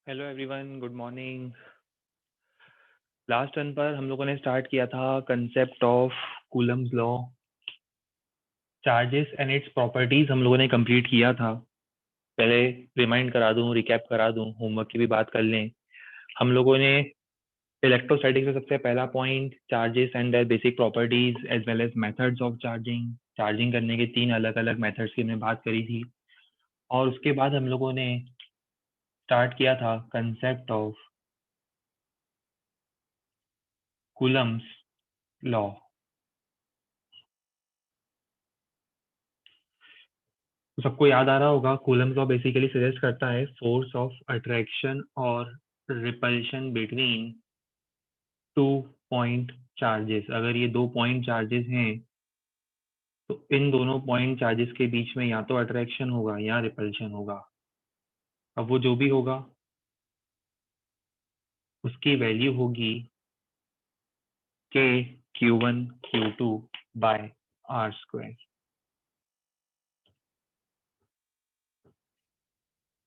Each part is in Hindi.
Hello everyone, good morning. Last turn पर हम लोगों ने स्टार्ट किया था concept of Coulomb's law, charges and its properties हम लोगों ने कंप्लीट किया था। पहले रिमाइंड करा दूं, रिकैप करा दूं, होमवर्क की भी बात कर लें। हम लोगों ने इलेक्ट्रोस्टैटिक्स में सबसे पहला point charges and their basic properties as well as methods of charging, charging करने के 3 अलग अलग मेथड्स की हमने बात करी थी। और उसके बाद हम लोगों ने स्टार्ट किया था कंसेप्ट ऑफ कूलम्स लॉ। तो सबको याद आ रहा होगा, कूलम्स लॉ बेसिकली सजेस्ट करता है फोर्स ऑफ अट्रैक्शन और रिपल्शन बिटवीन 2 पॉइंट चार्जेस। अगर ये 2 पॉइंट चार्जेस हैं तो इन दोनों पॉइंट चार्जेस के बीच में या तो अट्रैक्शन होगा या रिपल्शन होगा। अब वो जो भी होगा उसकी वैल्यू होगी k q1 q2 by r square,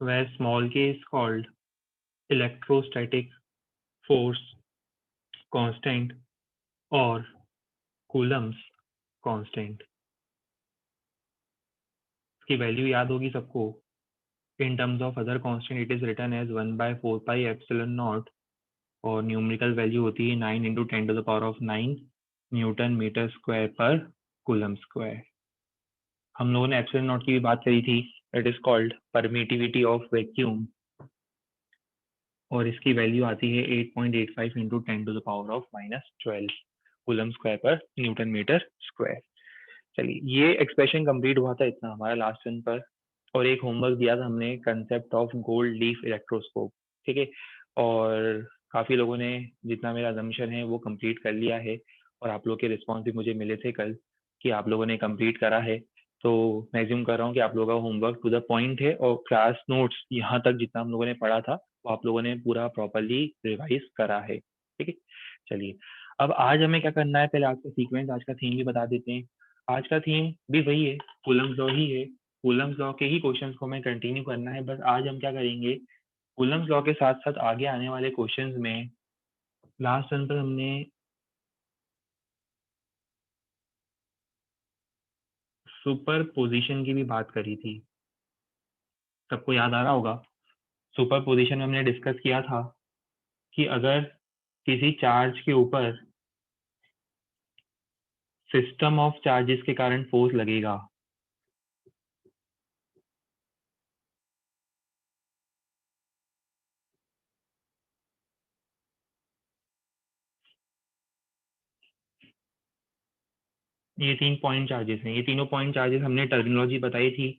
where small k is called electrostatic force constant or Coulomb's constant। की वैल्यू याद होगी सबको। In terms of other constant it is written as 1/4 pi epsilon naught और न्यूमेरिकल वैल्यू होती है 9 इंटू 10⁹ न्यूटन मीटर स्क्वायर पर कूलम स्क्वायर। हम लोगों ने एप्सिलॉन नॉट की भी बात करी थी, it is called permittivity of vacuum और इसकी वैल्यू आती है 8.85 इंटू 10⁻⁻12 कूलम स्क्वायर पर न्यूटन मीटर स्क्वायर। चलिए, ये एक्सप्रेशन कंप्लीट हुआ था इतना हमारा लास्ट टर्न पर। और एक होमवर्क दिया था हमने concept of gold leaf electroscope, ठीक है। और काफ़ी लोगों ने, जितना मेरा अजम्पशन है, वो कंप्लीट कर लिया है। और आप लोग के रिस्पॉन्स भी मुझे मिले थे कल कि आप लोगों ने कंप्लीट करा है। तो मैं एज्यूम कर रहा हूँ कि आप लोगों का होमवर्क टू द पॉइंट है और क्लास नोट्स यहाँ तक जितना हम लोगों ने पढ़ा था वो आप लोगों ने पूरा प्रॉपरली रिवाइज करा है, ठीक है। चलिए, अब आज हमें क्या करना है, पहले आज का सीक्वेंस, आज का थीम भी बता देते हैं। आज का थीम भी वही है, कूलम्स लॉ ही है। कूलम्स लॉ के ही क्वेश्चंस को हमें कंटिन्यू करना है। बस आज हम क्या करेंगे, कूलम्स लॉ के साथ साथ आगे आने वाले क्वेश्चंस में लास्ट टर्न पर हमने सुपर पोजिशन की भी बात करी थी, सबको याद आ रहा होगा। सुपर पोजिशन में हमने डिस्कस किया था कि अगर किसी चार्ज के ऊपर सिस्टम ऑफ चार्जेस के कारण फोर्स लगेगा, ये 3 पॉइंट चार्जेस हैं। ये तीनों पॉइंट चार्जेस हमने टर्मिनोलॉजी बताई थी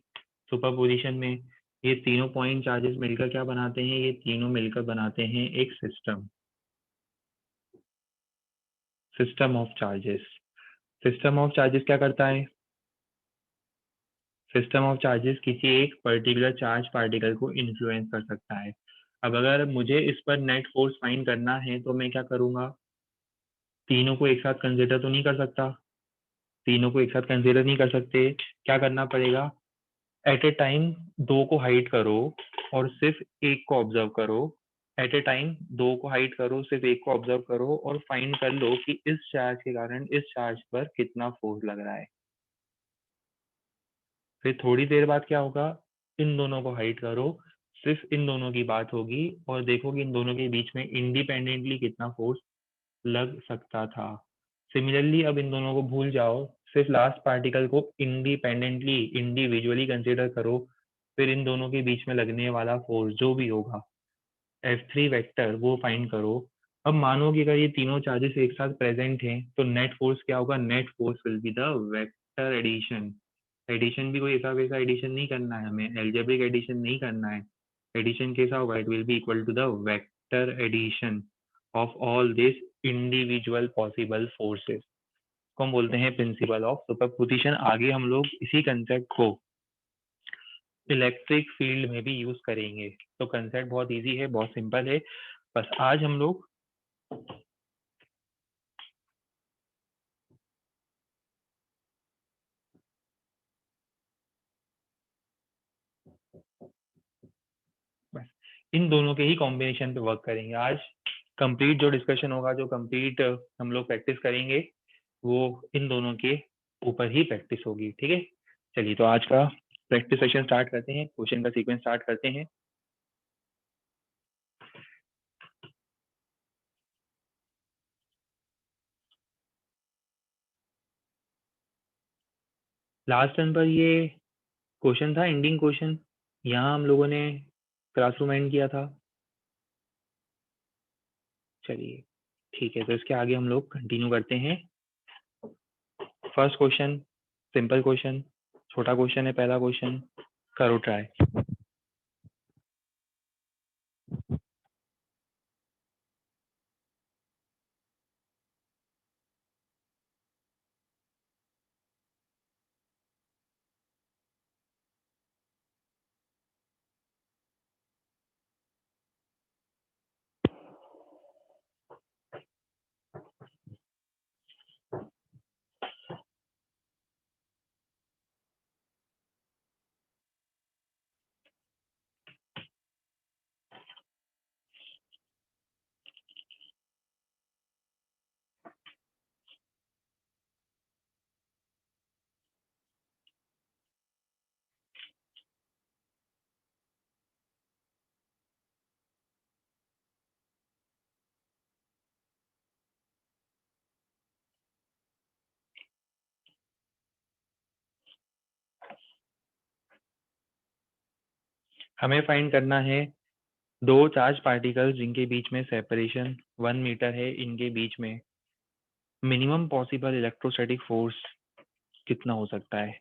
सुपर पोजिशन में। ये तीनों पॉइंट चार्जेस मिलकर क्या बनाते हैं, ये तीनों मिलकर बनाते हैं एक system, system of charges. System of charges क्या करता है, सिस्टम ऑफ चार्जेस किसी एक पर्टिकुलर चार्ज पार्टिकल को इन्फ्लुएंस कर सकता है। अब अगर मुझे इस पर नेट फोर्स फाइंड करना है तो मैं क्या करूंगा, तीनों को एक साथ कंसिडर तो नहीं कर सकता, तीनों को एक साथ कंसिडर नहीं कर सकते। क्या करना पड़ेगा, एट ए टाइम दो को हाइड करो और सिर्फ एक को ऑब्जर्व करो। एट ए टाइम दो को हाइड करो, सिर्फ एक को ऑब्जर्व करो और फाइंड कर लो कि इस चार्ज के कारण इस चार्ज पर कितना फोर्स लग रहा है। फिर थोड़ी देर बाद क्या होगा, इन दोनों को हाइड करो, सिर्फ इन दोनों की बात होगी और देखो कि इन दोनों के बीच में इंडिपेंडेंटली कितना फोर्स लग सकता था। सिमिलरली अब इन दोनों को भूल जाओ, सिर्फ लास्ट पार्टिकल को इंडिपेंडेंटली इंडिविजुअली कंसिडर करो, फिर इन दोनों के बीच में लगने वाला फोर्स जो भी होगा F3 वेक्टर वो फाइंड करो। अब मानो कि अगर ये तीनों चार्जेस एक साथ प्रेजेंट हैं तो नेट फोर्स क्या होगा, net force will be the vector addition. Addition भी कोई ऐसा वैसा एडिशन नहीं करना है, हमें एल्जेब्रिक एडिशन नहीं करना है। एडिशन कैसा होगा, it will be equal to the vector addition of all this individual possible forces को हम बोलते हैं प्रिंसिपल ऑफ सुपरपोजिशन। आगे हम लोग इसी कंसेप्ट को इलेक्ट्रिक फील्ड में भी यूज करेंगे। तो कंसेप्ट बहुत इजी है, बहुत सिंपल है। बस आज हम लोग बस इन दोनों के ही कॉम्बिनेशन पे वर्क करेंगे आज। कंप्लीट जो डिस्कशन होगा, जो कंप्लीट हम लोग प्रैक्टिस करेंगे, वो इन दोनों के ऊपर ही प्रैक्टिस होगी। ठीक है, चलिए तो आज का प्रैक्टिस सेशन स्टार्ट करते हैं, क्वेश्चन का सीक्वेंस स्टार्ट करते हैं। लास्ट टाइम पर ये क्वेश्चन था एंडिंग क्वेश्चन, यहाँ हम लोगों ने क्लासरूम एंड किया था। चलिए ठीक है, तो इसके आगे हम लोग कंटिन्यू करते हैं। फर्स्ट क्वेश्चन सिंपल क्वेश्चन, छोटा क्वेश्चन है पहला क्वेश्चन, करो ट्राई। हमें फाइंड करना है दो चार्ज पार्टिकल्स जिनके बीच में सेपरेशन 1 मीटर है, इनके बीच में मिनिमम पॉसिबल इलेक्ट्रोस्टैटिक फोर्स कितना हो सकता है।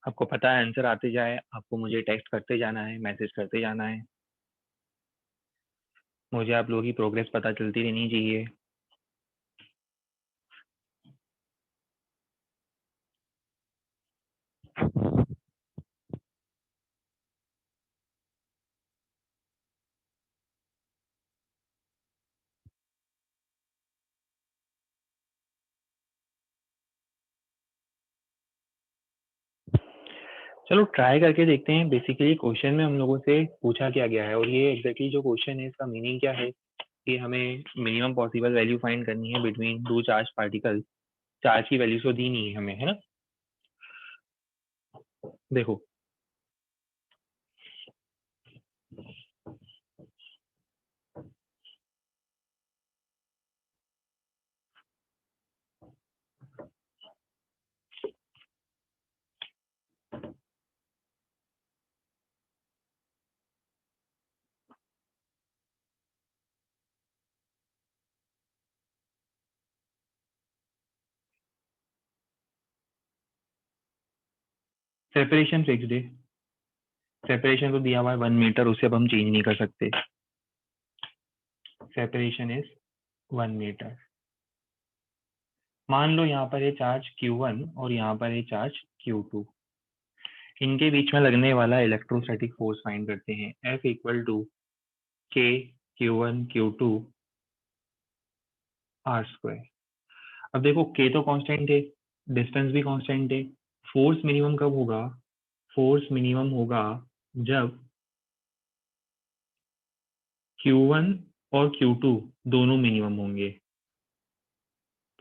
आपको पता है आंसर आते जाए, आपको मुझे टेक्स्ट करते जाना है, मैसेज करते जाना है, मुझे आप लोगों की प्रोग्रेस पता चलती रहनी चाहिए। चलो ट्राई करके देखते हैं। बेसिकली क्वेश्चन में हम लोगों से पूछा क्या गया है, और ये एग्जैक्टली जो क्वेश्चन है इसका मीनिंग क्या है कि हमें मिनिमम पॉसिबल वैल्यू फाइंड करनी है between two charge particle. Charge की वैल्यू तो दी नहीं है हमें, है ना। देखो सेपरेशन फिक्स्ड है, सेपरेशन तो दिया हुआ है 1 मीटर, उसे अब हम चेंज नहीं कर सकते। Separation is 1 metre. मान लो यहाँ पर है चार्ज Q1 और यहाँ पर है चार्ज Q2। इनके बीच में लगने वाला इलेक्ट्रोस्टैटिक फोर्स फाइंड करते हैं। F इक्वल टू के Q1 Q2 R स्क्वायर। अब देखो K तो कांस्टेंट है, डिस्टेंस भी कांस्टेंट है। फोर्स मिनिमम कब होगा? फोर्स मिनिमम होगा जब Q1 और Q2 दोनों मिनिमम होंगे।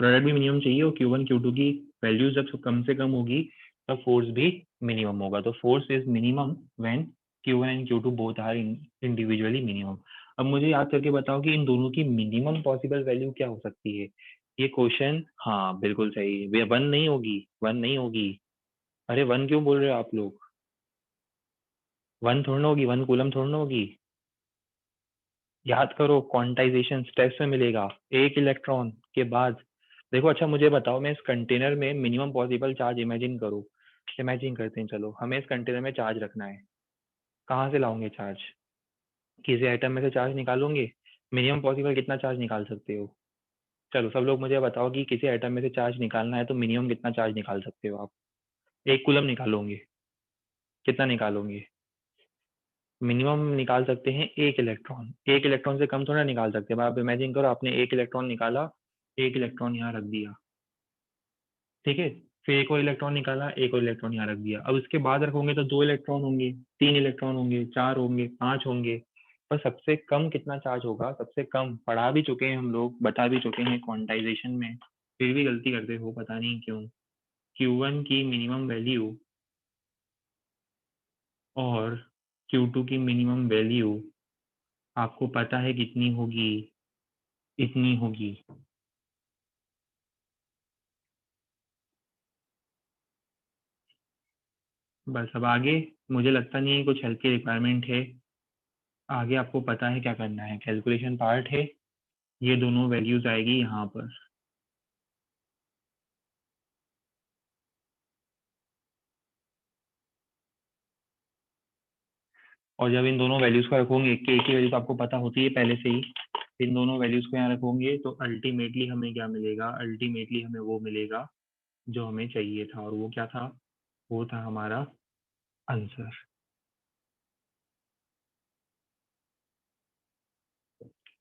प्रोडक्ट भी मिनिमम चाहिए, और Q1 Q2 की वैल्यू जब कम से कम होगी तब फोर्स भी मिनिमम होगा। तो force is minimum when Q1 and Q2 both are individually minimum. अब मुझे याद करके बताओ कि इन दोनों की मिनिमम पॉसिबल वैल्यू क्या हो सकती है। ये क्वेश्चन, हाँ बिल्कुल सही। वे वन नहीं होगी, वन नहीं होगी। अरे वन क्यों बोल रहे हो आप लोग? वन थोड़ा ना होगी, वन कूलम थोड़ा ना होगी। याद करो, क्वांटाइजेशन स्टेप्स में मिलेगा। एक इलेक्ट्रॉन के बाद देखो, अच्छा मुझे बताओ, मैं इस कंटेनर में मिनिमम पॉसिबल चार्ज इमेजिन करूँ। इमेजिन करते हैं, चलो हमें इस कंटेनर में चार्ज रखना है। कहाँ से लाओगे चार्ज? किसी आइटम में से चार्ज निकालोगे? मिनिमम पॉसिबल कितना चार्ज निकाल सकते हो? चलो सब लोग मुझे बताओ कि किसी आइटम में से चार्ज निकालना है तो मिनिमम कितना चार्ज निकाल सकते हो आप? एक कूलम निकालोगे? कितना निकालोगे? मिनिमम निकाल सकते हैं एक इलेक्ट्रॉन। एक इलेक्ट्रॉन से कम थोड़ा निकाल सकते हैं। आप इमेजिन करो, आपने एक इलेक्ट्रॉन निकाला, एक इलेक्ट्रॉन यहाँ रख दिया, ठीक है। फिर एक और इलेक्ट्रॉन निकाला, एक और इलेक्ट्रॉन यहाँ रख दिया। अब इसके बाद रखोगे तो दो इलेक्ट्रॉन होंगे, तीन इलेक्ट्रॉन होंगे, चार होंगे, पांच होंगे। पर सबसे कम कितना चार्ज होगा? सबसे कम पढ़ा भी चुके हैं हम लोग, बता भी चुके हैं क्वांटाइजेशन में, फिर भी गलती करते हो, पता नहीं क्यों। Q1 की मिनिमम वैल्यू और Q2 की मिनिमम वैल्यू आपको पता है कितनी होगी? इतनी होगी। बस अब आगे मुझे लगता नहीं है कुछ हेल्प की रिक्वायरमेंट है। आगे आपको पता है क्या करना है, कैलकुलेशन पार्ट है। ये दोनों वैल्यूज आएगी यहाँ पर, और जब इन दोनों वैल्यूज को रखोगे, के की वैल्यू तो आपको पता होती है पहले से ही, इन दोनों वैल्यूज को यहाँ रखोगे तो अल्टीमेटली हमें क्या मिलेगा? अल्टीमेटली हमें वो मिलेगा जो हमें चाहिए था। और वो क्या था? वो था हमारा आंसर।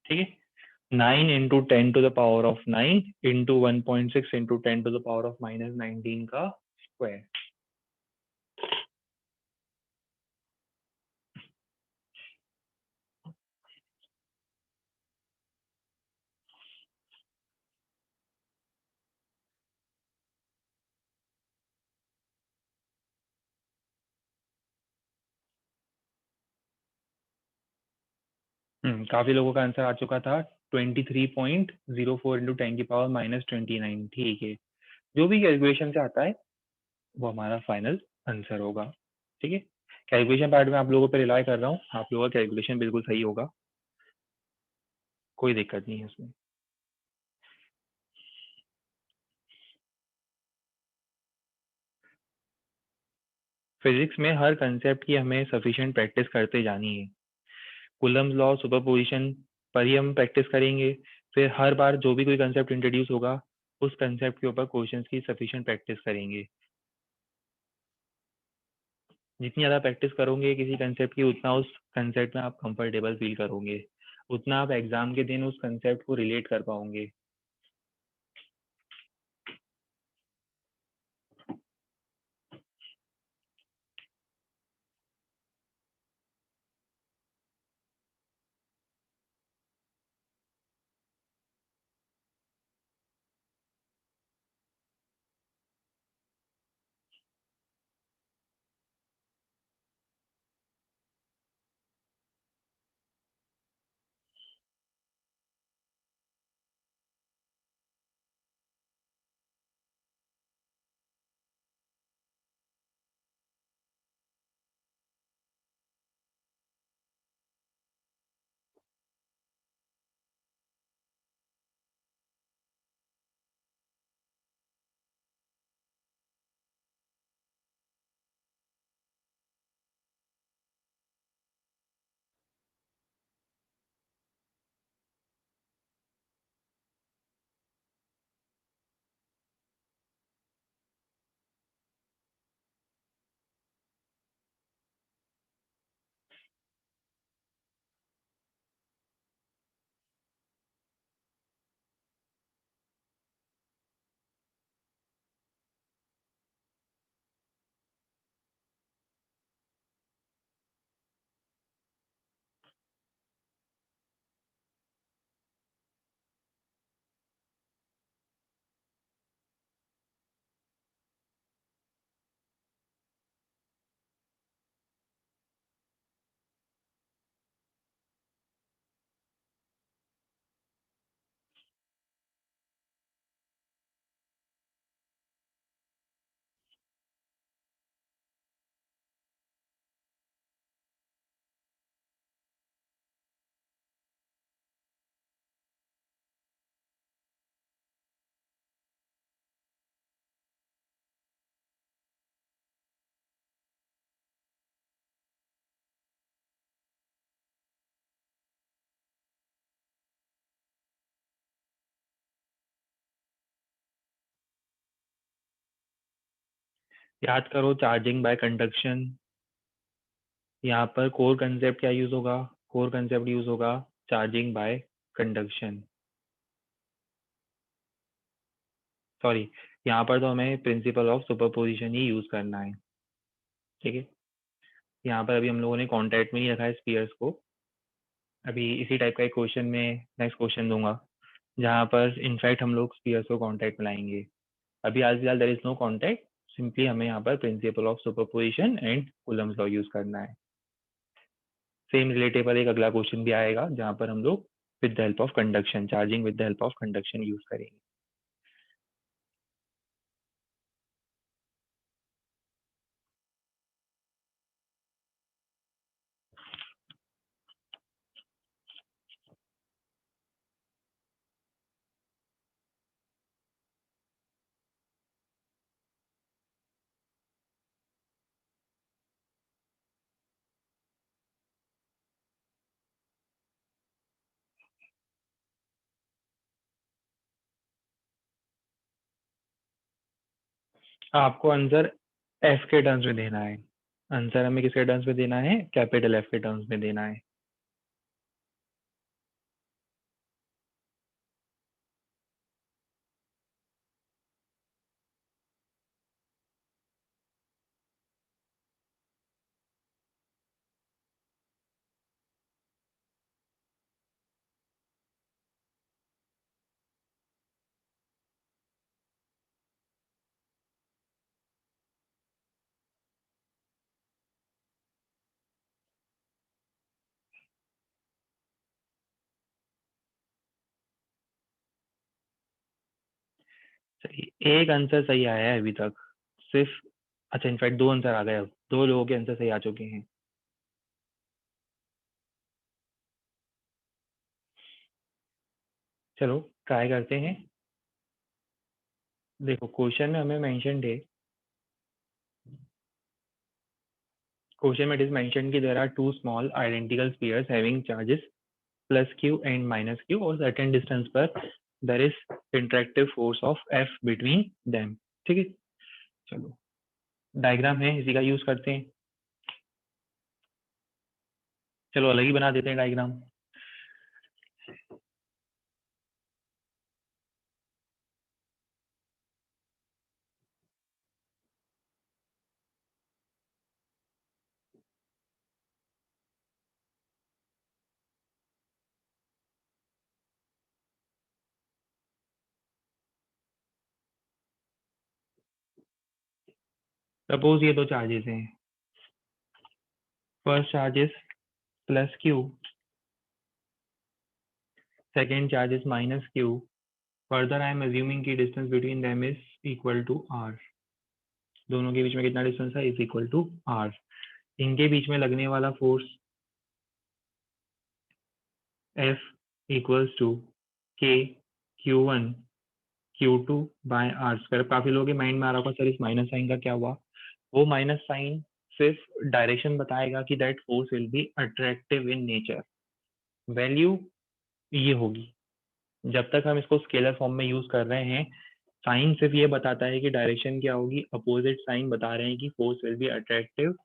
ठीक है। 9 × 10⁻⁹ इंटू 1.6 इंटू 10⁻⁻19 का स्क्वायर। काफी लोगों का आंसर आ चुका था। 23.04 इंटू 10⁻⁻29। ठीक है। जो भी कैलकुलेशन से आता है वो हमारा फाइनल आंसर होगा। ठीक है। कैलकुलेशन पार्ट में आप लोगों पर रिलाई कर रहा हूँ, आप लोगों का कैलकुलेशन बिल्कुल सही होगा, कोई दिक्कत नहीं है उसमें। फिजिक्स में हर कंसेप्ट की हमें सफिशिएंट प्रैक्टिस करते जानी है। कूलम्स लॉ, सुपरपोजिशन पर ही हम प्रैक्टिस करेंगे। फिर हर बार जो भी कोई कंसेप्ट इंट्रोड्यूस होगा, उस कंसेप्ट के ऊपर क्वेश्चंस की सफिशिएंट प्रैक्टिस करेंगे। जितनी ज़्यादा प्रैक्टिस करोगे किसी कंसेप्ट की, उतना उस कंसेप्ट में आप कंफर्टेबल फील करोगे, उतना आप एग्जाम के दिन उस कंसेप्ट को रिलेट कर पाओगे। याद करो चार्जिंग बाय कंडक्शन, यहाँ पर कोर कंसेप्ट क्या यूज होगा, कोर कंसेप्ट यूज होगा चार्जिंग बाय कंडक्शन। सॉरी, यहाँ पर तो हमें principal of superposition he use करना है। ठीक है, यहाँ पर अभी हम लोगों ने कॉन्टैक्ट में ही रखा है स्पीयर्स को। अभी इसी टाइप का एक क्वेश्चन में नेक्स्ट क्वेश्चन दूंगा जहाँ पर इनफैक्ट हम लोग स्पीयर्स को कॉन्टैक्ट में लाएंगे। अभी आज फिलहाल there is no contact, simply हमें यहाँ पर principle of superposition and Coulomb's law use करना है। सेम रिलेटेबल एक अगला क्वेश्चन भी आएगा जहाँ पर हम लोग with the help of conduction, charging with the help of conduction use करेंगे। आपको आंसर एफ के टर्म्स में देना है। आंसर हमें किसके टर्म्स में देना है, कैपिटल एफ के टर्म्स में देना है। सही, एक आंसर सही आया है अभी तक सिर्फ। अच्छा, इनफैक्ट दो आंसर आ गए, अब दो लोगों के आंसर सही आ चुके हैं। चलो ट्राई करते हैं। देखो क्वेश्चन में हमें मेंशन है, क्वेश्चन में इट इज मेंशन कि there are two small identical spheres having charges plus Q and minus Q और सर्टेन डिस्टेंस पर there is interactive force of F between them. ठीक है, चलो डायग्राम है इसी का यूज करते हैं। चलो अलग ही बना देते हैं डायग्राम। सपोज ये दो चार्जेस हैं, first charge is plus q, second charge is minus q. Further I am assuming की distance between them is equal to r. दोनों के बीच में कितना डिस्टेंस है, इज इक्वल टू आर। इनके बीच में लगने वाला force F equals to K Q one Q two by R square. काफी लोगों के माइंड में आ रहा होगा सर इस माइनस साइन का क्या हुआ। वो माइनस साइन सिर्फ डायरेक्शन बताएगा कि that force will be attractive in nature. Value ये होगी, जब तक हम इसको स्केलर फॉर्म में यूज कर रहे हैं साइन सिर्फ ये बताता है कि डायरेक्शन क्या होगी, अपोजिट साइन बता रहे हैं कि force will be attractive.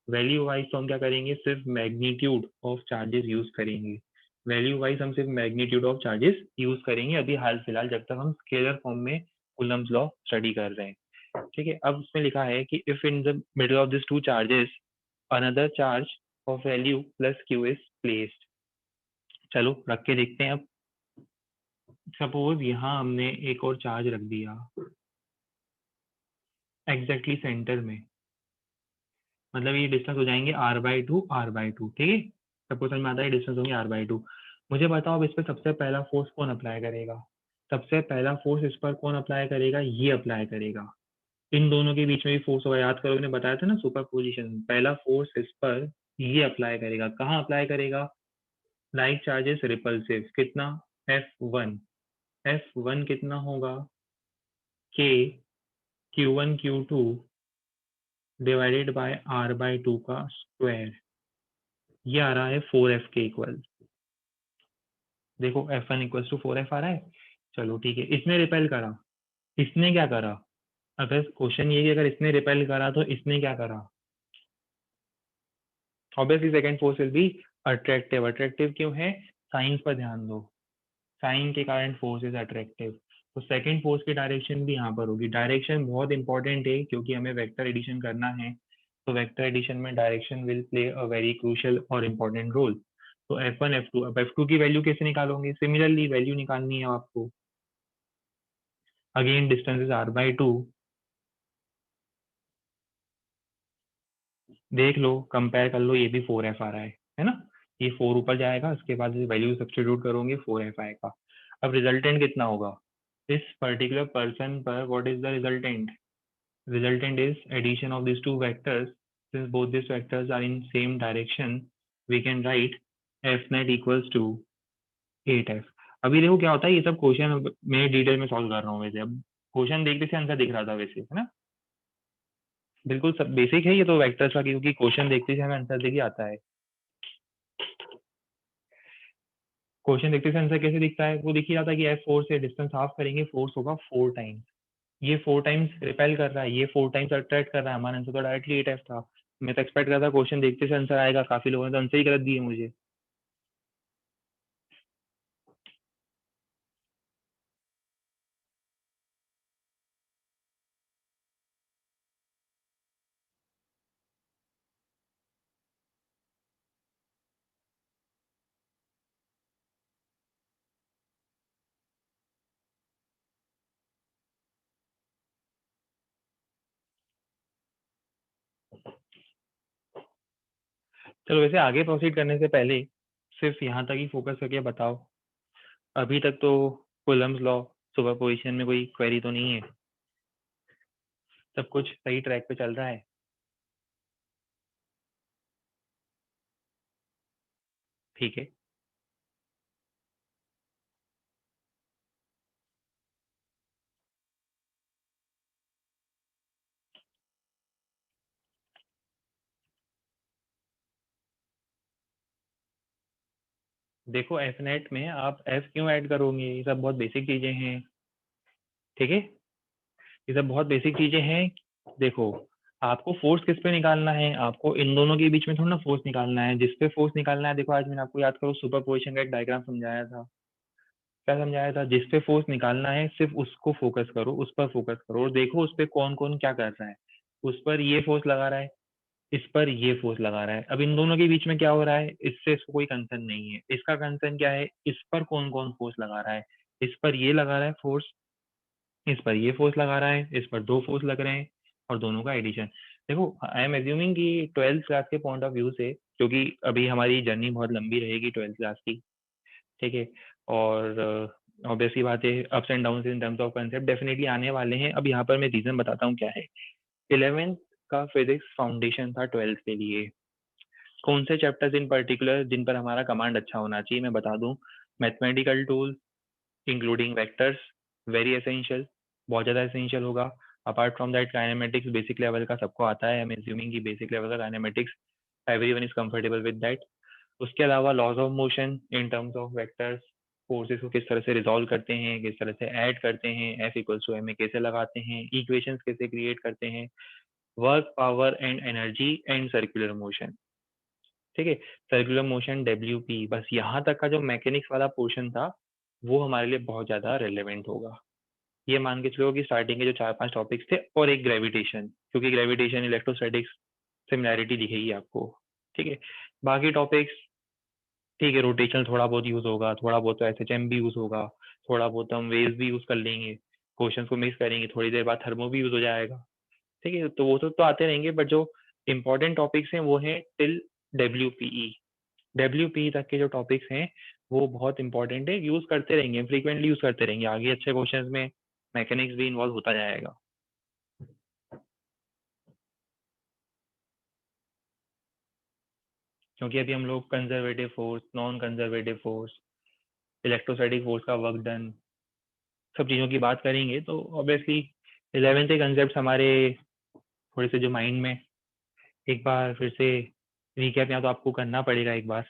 Value wise तो हम क्या करेंगे, सिर्फ मैग्नीट्यूड ऑफ चार्जेस यूज करेंगे। वैल्यू वाइज हम सिर्फ मैग्नीट्यूड ऑफ चार्जेस यूज करेंगे अभी हाल फिलहाल, जब तक हम स्केलर फॉर्म में कूलम्स लॉ स्टडी कर रहे हैं। ठीक है, अब उसमें लिखा है कि if in the middle of this two charges another charge of value plus Q is placed. चलो रख के देखते हैं। अब सपोज यहाँ हमने एक और चार्ज रख दिया एग्जैक्टली सेंटर में, मतलब ये डिस्टेंस हो जाएंगे R by two R by two. ठीक है, सपोज समझ में आता है डिस्टेंस होंगे आर बाई टू। मुझे बताओ अब इस पर सबसे पहला फोर्स कौन अप्लाई करेगा। सबसे पहला फोर्स इस पर कौन अप्लाई करेगा, ये अप्लाई करेगा। इन दोनों के बीच में भी फोर्स होगा, याद करो मैंने बताया था ना सुपर पोजिशन। पहला फोर्स इस पर ये अप्लाई करेगा, कहाँ अप्लाई करेगा, लाइक चार्जेस रिपल्सिव, कितना एफ वन। एफ वन कितना होगा, K Q one Q two divided by R by two का स्क्वायर। ये आ रहा है 4f के इक्वल। देखो F1 इक्वल टू 4f आ रहा है। चलो ठीक है, इसने रिपेल करा, इसने क्या करा, अगर क्वेश्चन ये कि अगर इसने रिपेल करा तो इसने क्या करा, obviously second force will be attractive. Attractive क्यों है, साइन पर ध्यान दो, साइन के कारण फोर्स इज अट्रैक्टिव, तो सेकंड फोर्स की डायरेक्शन भी यहाँ पर होगी। डायरेक्शन बहुत इंपॉर्टेंट है क्योंकि हमें वेक्टर एडिशन करना है, तो वेक्टर एडिशन में direction will play a very crucial और इम्पोर्टेंट रोल। तो F1 F2, अब F2 की वैल्यू कैसे निकालोगे, सिमिलरली वैल्यू निकालनी है आपको, अगेन डिस्टेंस इज r/2, देख लो कंपेयर कर लो, ये भी 4f आ रहा है ना, ये 4 ऊपर जाएगा, इसके बाद वैल्यू सब्स्टिट्यूट करोगे 4f आएगा। अब रिजल्टेंट कितना होगा, इस पर्टिकुलर पर्सन पर what is the resultant, resultant is addition of these two vectors. Since both these vectors are in same direction, we can write f net equals to 8f। अभी देखो क्या होता है, ये सब क्वेश्चन मैं डिटेल में सॉल्व कर रहा हूँ वैसे, अब क्वेश्चन देखते से आंसर दिख रहा था वैसे, है ना, बिल्कुल सब बेसिक है ये तो वेक्टर्स का, क्योंकि क्वेश्चन देखते से हमें आंसर दिख ही आता है। क्वेश्चन देखते से आंसर कैसे दिखता है, वो दिख ही जाता है कि f4 से डिस्टेंस हाफ करेंगे, फोर्स होगा 4 टाइम्स, ये 4 टाइम्स रिपेल कर रहा है, ये 4 टाइम्स अट्रैक्ट कर रहा है, हमारा आंसर तो डायरेक्टली 8f था। मैं तो एक्सपेक्ट कर रहा था क्वेश्चन देखते से आंसर आएगा, काफी लोगों ने तो आंसर ही गलत दिए मुझे। चलो वैसे आगे प्रोसीड करने से पहले सिर्फ यहाँ तक ही फोकस करके बताओ, अभी तक तो कूलम्स लॉ सुपरपोजिशन में कोई क्वेरी तो नहीं है, सब कुछ सही ट्रैक पे चल रहा है। ठीक है, देखो एफ नेट में आप एफ क्यों ऐड करोगे, ये सब बहुत बेसिक चीजें हैं, ठीक है, ये सब बहुत बेसिक चीजें हैं। देखो आपको फोर्स किस पे निकालना है, आपको इन दोनों के बीच में थोड़ा ना फोर्स निकालना है, जिस पे फोर्स निकालना है, देखो आज मैंने आपको याद करो सुपरपोजिशन का एक डायग्राम समझाया था, क्या समझाया था, जिस पे फोर्स निकालना है सिर्फ उसको फोकस करो, उस पर फोकस करो और देखो उस पर कौन कौन क्या कर रहा है, उस पर ये फोर्स लगा रहा है, इस पर ये फोर्स लगा रहा है, अब इन दोनों के बीच में क्या हो रहा है, इससे इसको कोई कंसर्न नहीं है, इसका कंसर्न क्या है, इस पर कौन कौन फोर्स लगा रहा है, इस पर ये लगा रहा है फोर्स, इस पर ये फोर्स लगा रहा है, इस पर दो फोर्स लग रहे हैं और दोनों का एडिशन। देखो आई एम एज्यूमिंग कि 12th क्लास के पॉइंट ऑफ व्यू से, क्योंकि अभी हमारी जर्नी बहुत लंबी रहेगी 12th क्लास की, ठीक है, और ऑब्वियसली बात है ups and down in terms of concept definitely आने वाले हैं। अब यहाँ पर मैं रीजन बताता हूँ क्या है। 11th का फिजिक्स फाउंडेशन था 12th के लिए, कौन से चैप्टर्स इन पर्टिकुलर जिन पर हमारा कमांड अच्छा होना चाहिए मैं बता दूं, mathematical tools including vectors, very essential, बहुत ज़्यादा एसेंशियल होगा। Apart from that kinematics basic level का सबको आता है, आई एम एज्यूमिंग कि बेसिक लेवल का kinematics everyone is comfortable with that. उसके अलावा laws of motion in terms of vectors, forces को किस तरह से रिजॉल्व करते हैं, किस तरह से ऐड करते हैं, F equals to M A कैसे लगाते हैं, इक्वेशंस कैसे क्रिएट करते हैं, work power and energy and circular motion, ठीक है, सर्कुलर मोशन डब्ल्यू पी, बस यहाँ तक का जो मैकेनिक्स वाला पोर्शन था वो हमारे लिए बहुत ज़्यादा रेलेवेंट होगा। ये मान के चलो कि स्टार्टिंग के जो 4-5 टॉपिक्स थे और एक ग्रेविटेशन, क्योंकि ग्रेविटेशन इलेक्ट्रोस्टैटिक्स सिमिलैरिटी दिखेगी आपको, ठीक है, बाकी टॉपिक्स ठीक है, रोटेशन थोड़ा बहुत यूज होगा, थोड़ा बहुत तो एसएचएम भी यूज होगा, थोड़ा बहुत हम वेव्स भी यूज कर लेंगे, क्वेश्चंस को मिक्स करेंगे, थोड़ी देर बाद थर्मो भी यूज हो जाएगा, ठीक है, तो वो सब तो आते रहेंगे, बट जो इंपॉर्टेंट टॉपिक्स हैं वो हैं टिल डब्ल्यू पी तक के जो टॉपिक्स हैं वो बहुत इंपॉर्टेंट है, यूज करते रहेंगे, फ्रीक्वेंटली यूज करते रहेंगे, आगे अच्छे क्वेश्चंस में मैकेनिक्स भी इन्वॉल्व होता जाएगा। क्योंकि अभी हम लोग conservative force, non conservative force, electrostatic force का वर्क डन, सब चीज़ों की बात करेंगे, तो ऑब्वियसली 11th के कंसेप्ट हमारे थोड़े से जो माइंड में एक बार फिर से रिकैप या तो आपको करना पड़ेगा एक बार।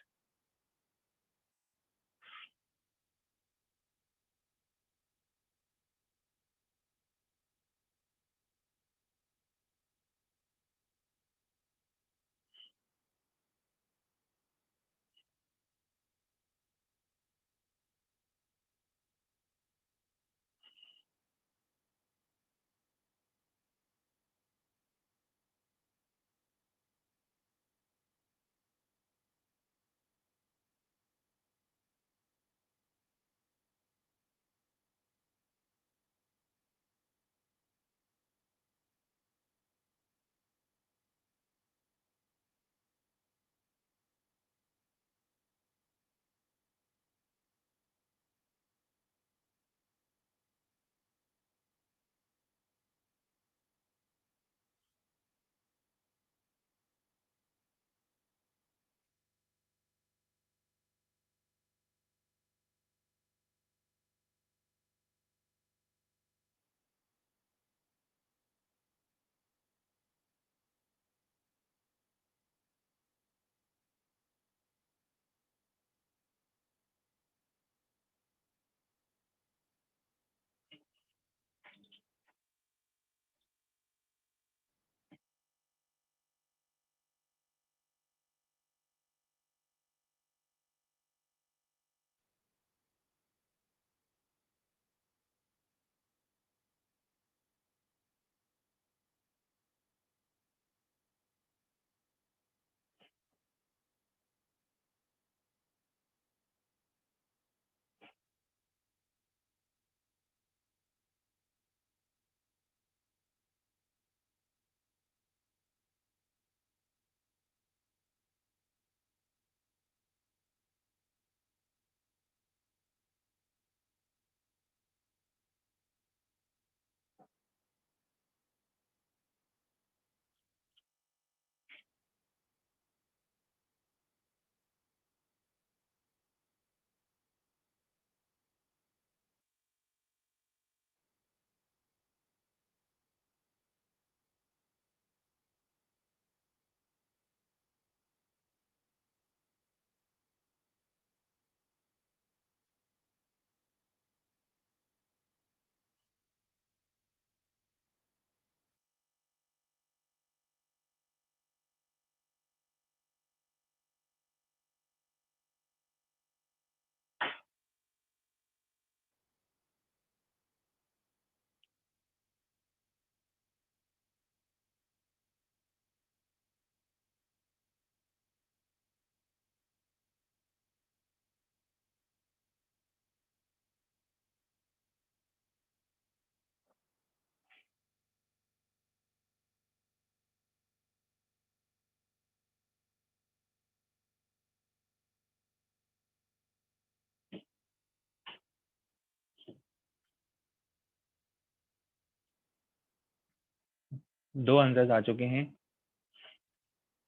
2 आंसर्स आ चुके हैं।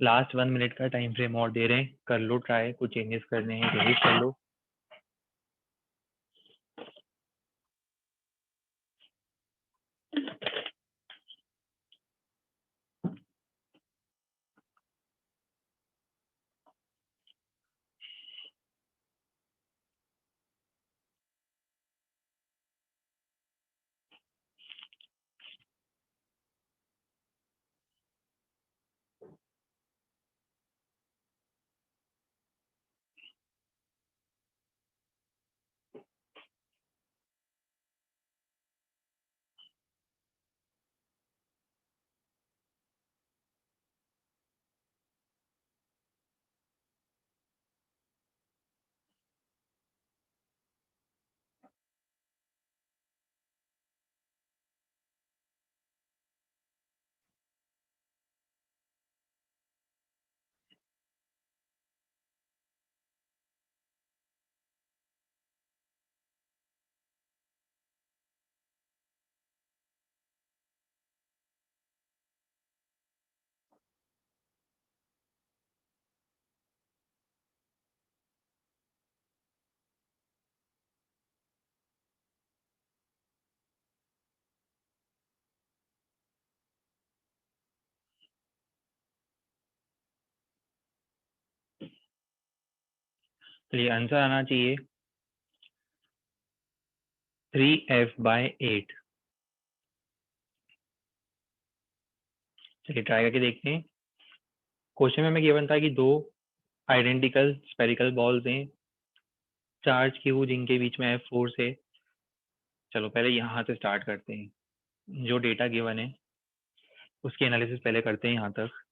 लास्ट 1 मिनट का टाइम फ्रेम और दे रहे हैं, कर लो ट्राई, कुछ चेंजेस करने हैं चेंजेस कर लो। चलिए आंसर आना चाहिए 3f/8। चलिए ट्राई करके देखते हैं। क्वेश्चन में हमें गिवन था कि 2 आइडेंटिकल स्फेरिकल बॉल्स हैं, चार्ज क्यू जिनके बीच में है फोर्स है। चलो पहले यहाँ से स्टार्ट करते हैं, जो डेटा गिवन है उसकी एनालिसिस पहले करते हैं यहाँ तक।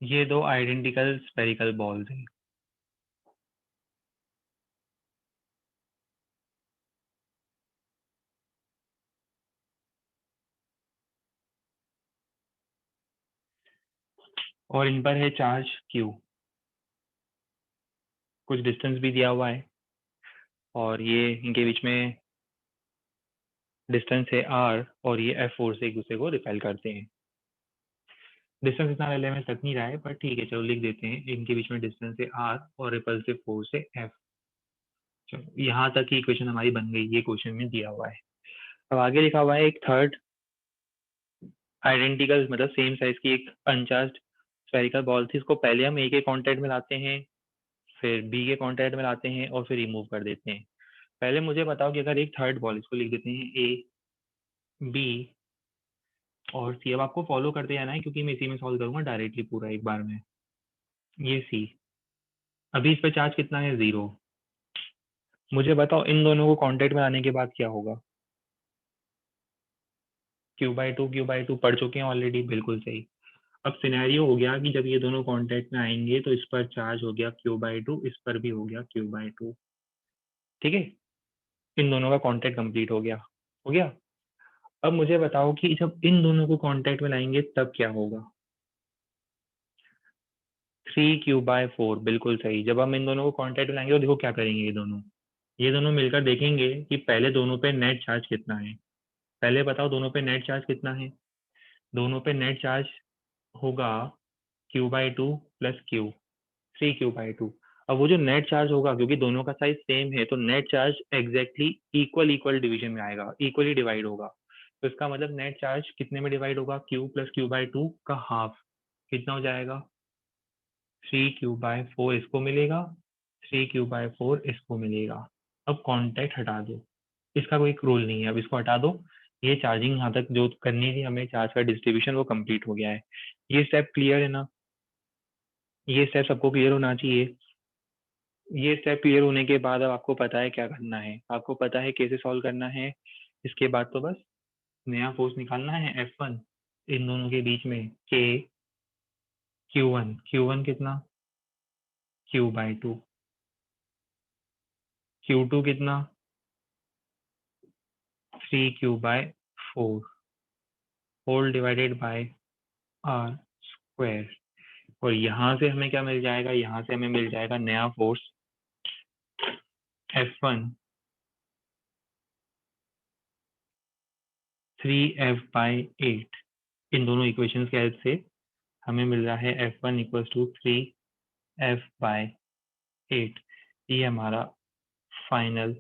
ये 2 आइडेंटिकल स्फेरिकल बॉल्स हैं। और इन पर है चार्ज क्यू, कुछ डिस्टेंस भी दिया हुआ है, और ये इनके बीच में डिस्टेंस है r, और ये एफ फोर्स से एक दूसरे को रिपेल करते हैं। डिस्टेंस इतना रेलेवेंस तक नहीं रहा है, पर ठीक है चलो लिख देते हैं, इनके बीच में डिस्टेंस है r और रिपल्सिव फोर्स है f। चलो यहाँ तक की इक्वेशन हमारी बन गई, ये क्वेश्चन में दिया हुआ है। अब आगे लिखा हुआ है एक थर्ड आइडेंटिकल मतलब सेम साइज की एक अनचार्ज स्फेरिकल बॉल थी, इसको पहले हम ए के कांटेक्ट में लाते हैं, फिर बी के कांटेक्ट में लाते हैं और फिर रिमूव कर देते हैं। पहले मुझे बताओ कि अगर एक थर्ड बॉल, इसको लिख देते हैं ए, बी और सी। अब आपको फॉलो करते जाना है क्योंकि मैं इसी में सॉल्व करूंगा डायरेक्टली पूरा एक बार में। ये सी, अभी इस पर चार्ज कितना है 0। मुझे बताओ इन दोनों को कांटेक्ट में लाने के बाद क्या होगा। Q/2 पढ़ चुके हैं ऑलरेडी, बिल्कुल सही। अब सिनेरियो हो गया कि जब ये दोनों कांटेक्ट में आएंगे तो इस पर चार्ज हो गया Q/2, इस पर भी हो गया Q/2। ठीक है, इन दोनों का कांटेक्ट कंप्लीट हो गया। हो गया। अब मुझे बताओ कि जब इन दोनों को कांटेक्ट में लाएंगे तब क्या होगा। 3Q/4, बिल्कुल सही। जब हम इन दोनों को कांटेक्ट में लाएंगे तो देखो क्या करेंगे, ये दोनों मिलकर देखेंगे कि पहले दोनों पे नेट चार्ज कितना है। पहले बताओ दोनों पे नेट चार्ज कितना है। दोनों पे नेट चार्ज होगा Q/2 प्लस Q, 3Q/2। अब वो जो नेट चार्ज होगा, क्योंकि दोनों का साइज सेम है, तो net charge exactly equal division में आएगा, इक्वली डिवाइड होगा। तो इसका मतलब नेट चार्ज कितने में डिवाइड होगा, Q प्लस Q/2 का हाफ। कितना हो जाएगा, 3Q/4 इसको मिलेगा, 3Q/4 इसको मिलेगा। अब कांटेक्ट हटा दो, इसका कोई रूल नहीं है, अब इसको हटा दो। ये चार्जिंग यहाँ तक जो करनी थी हमें, चार्ज का डिस्ट्रीब्यूशन, वो कंप्लीट हो गया है। ये स्टेप क्लियर है ना, ये स्टेप सबको क्लियर होना चाहिए। ये स्टेप क्लियर होने के बाद अब आपको पता है क्या करना है, आपको पता है कैसे सॉल्व करना है। इसके बाद तो बस नया फोर्स निकालना है F1 इन दोनों के बीच में, K Q1 कितना, Q/2, Q2 कितना, 3/4 whole divided by r square. और यहाँ से हमें क्या मिल जाएगा, यहाँ से हमें मिल जाएगा नया फोर्स F1 3F/8। इन दोनों इक्वेशंस के हेल्प से हमें मिल रहा है F1 इक्वल्स टू 3F/8। ये हमारा फाइनल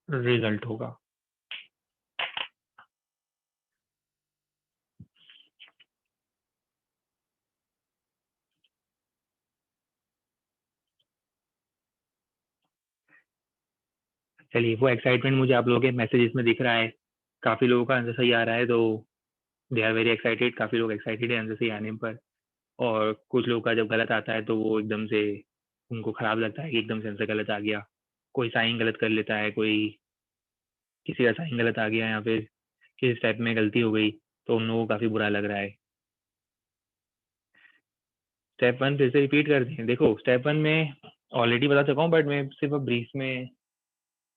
रिजल्ट होगा। चलिए, वो एक्साइटमेंट मुझे आप लोगों के मैसेजेस में दिख रहा है। काफी लोगों का आंसर सही आ रहा है, तो दे आर वेरी एक्साइटेड। काफी लोग एक्साइटेड है आंसर सही आने पर। और कुछ लोगों का जब गलत आता है तो वो एकदम से उनको खराब लगता है कि एकदम से आंसर गलत आ गया। कोई साइन गलत कर लेता है, कोई किसी का साइन गलत आ गया, या फिर किसी स्टेप में गलती हो गई, तो उन लोगों को काफी बुरा लग रहा है। स्टेप 1 फिर से रिपीट करते हैं। देखो, स्टेप 1 में ऑलरेडी बता चुका हूँ, बट मैं सिर्फ ब्रीफ में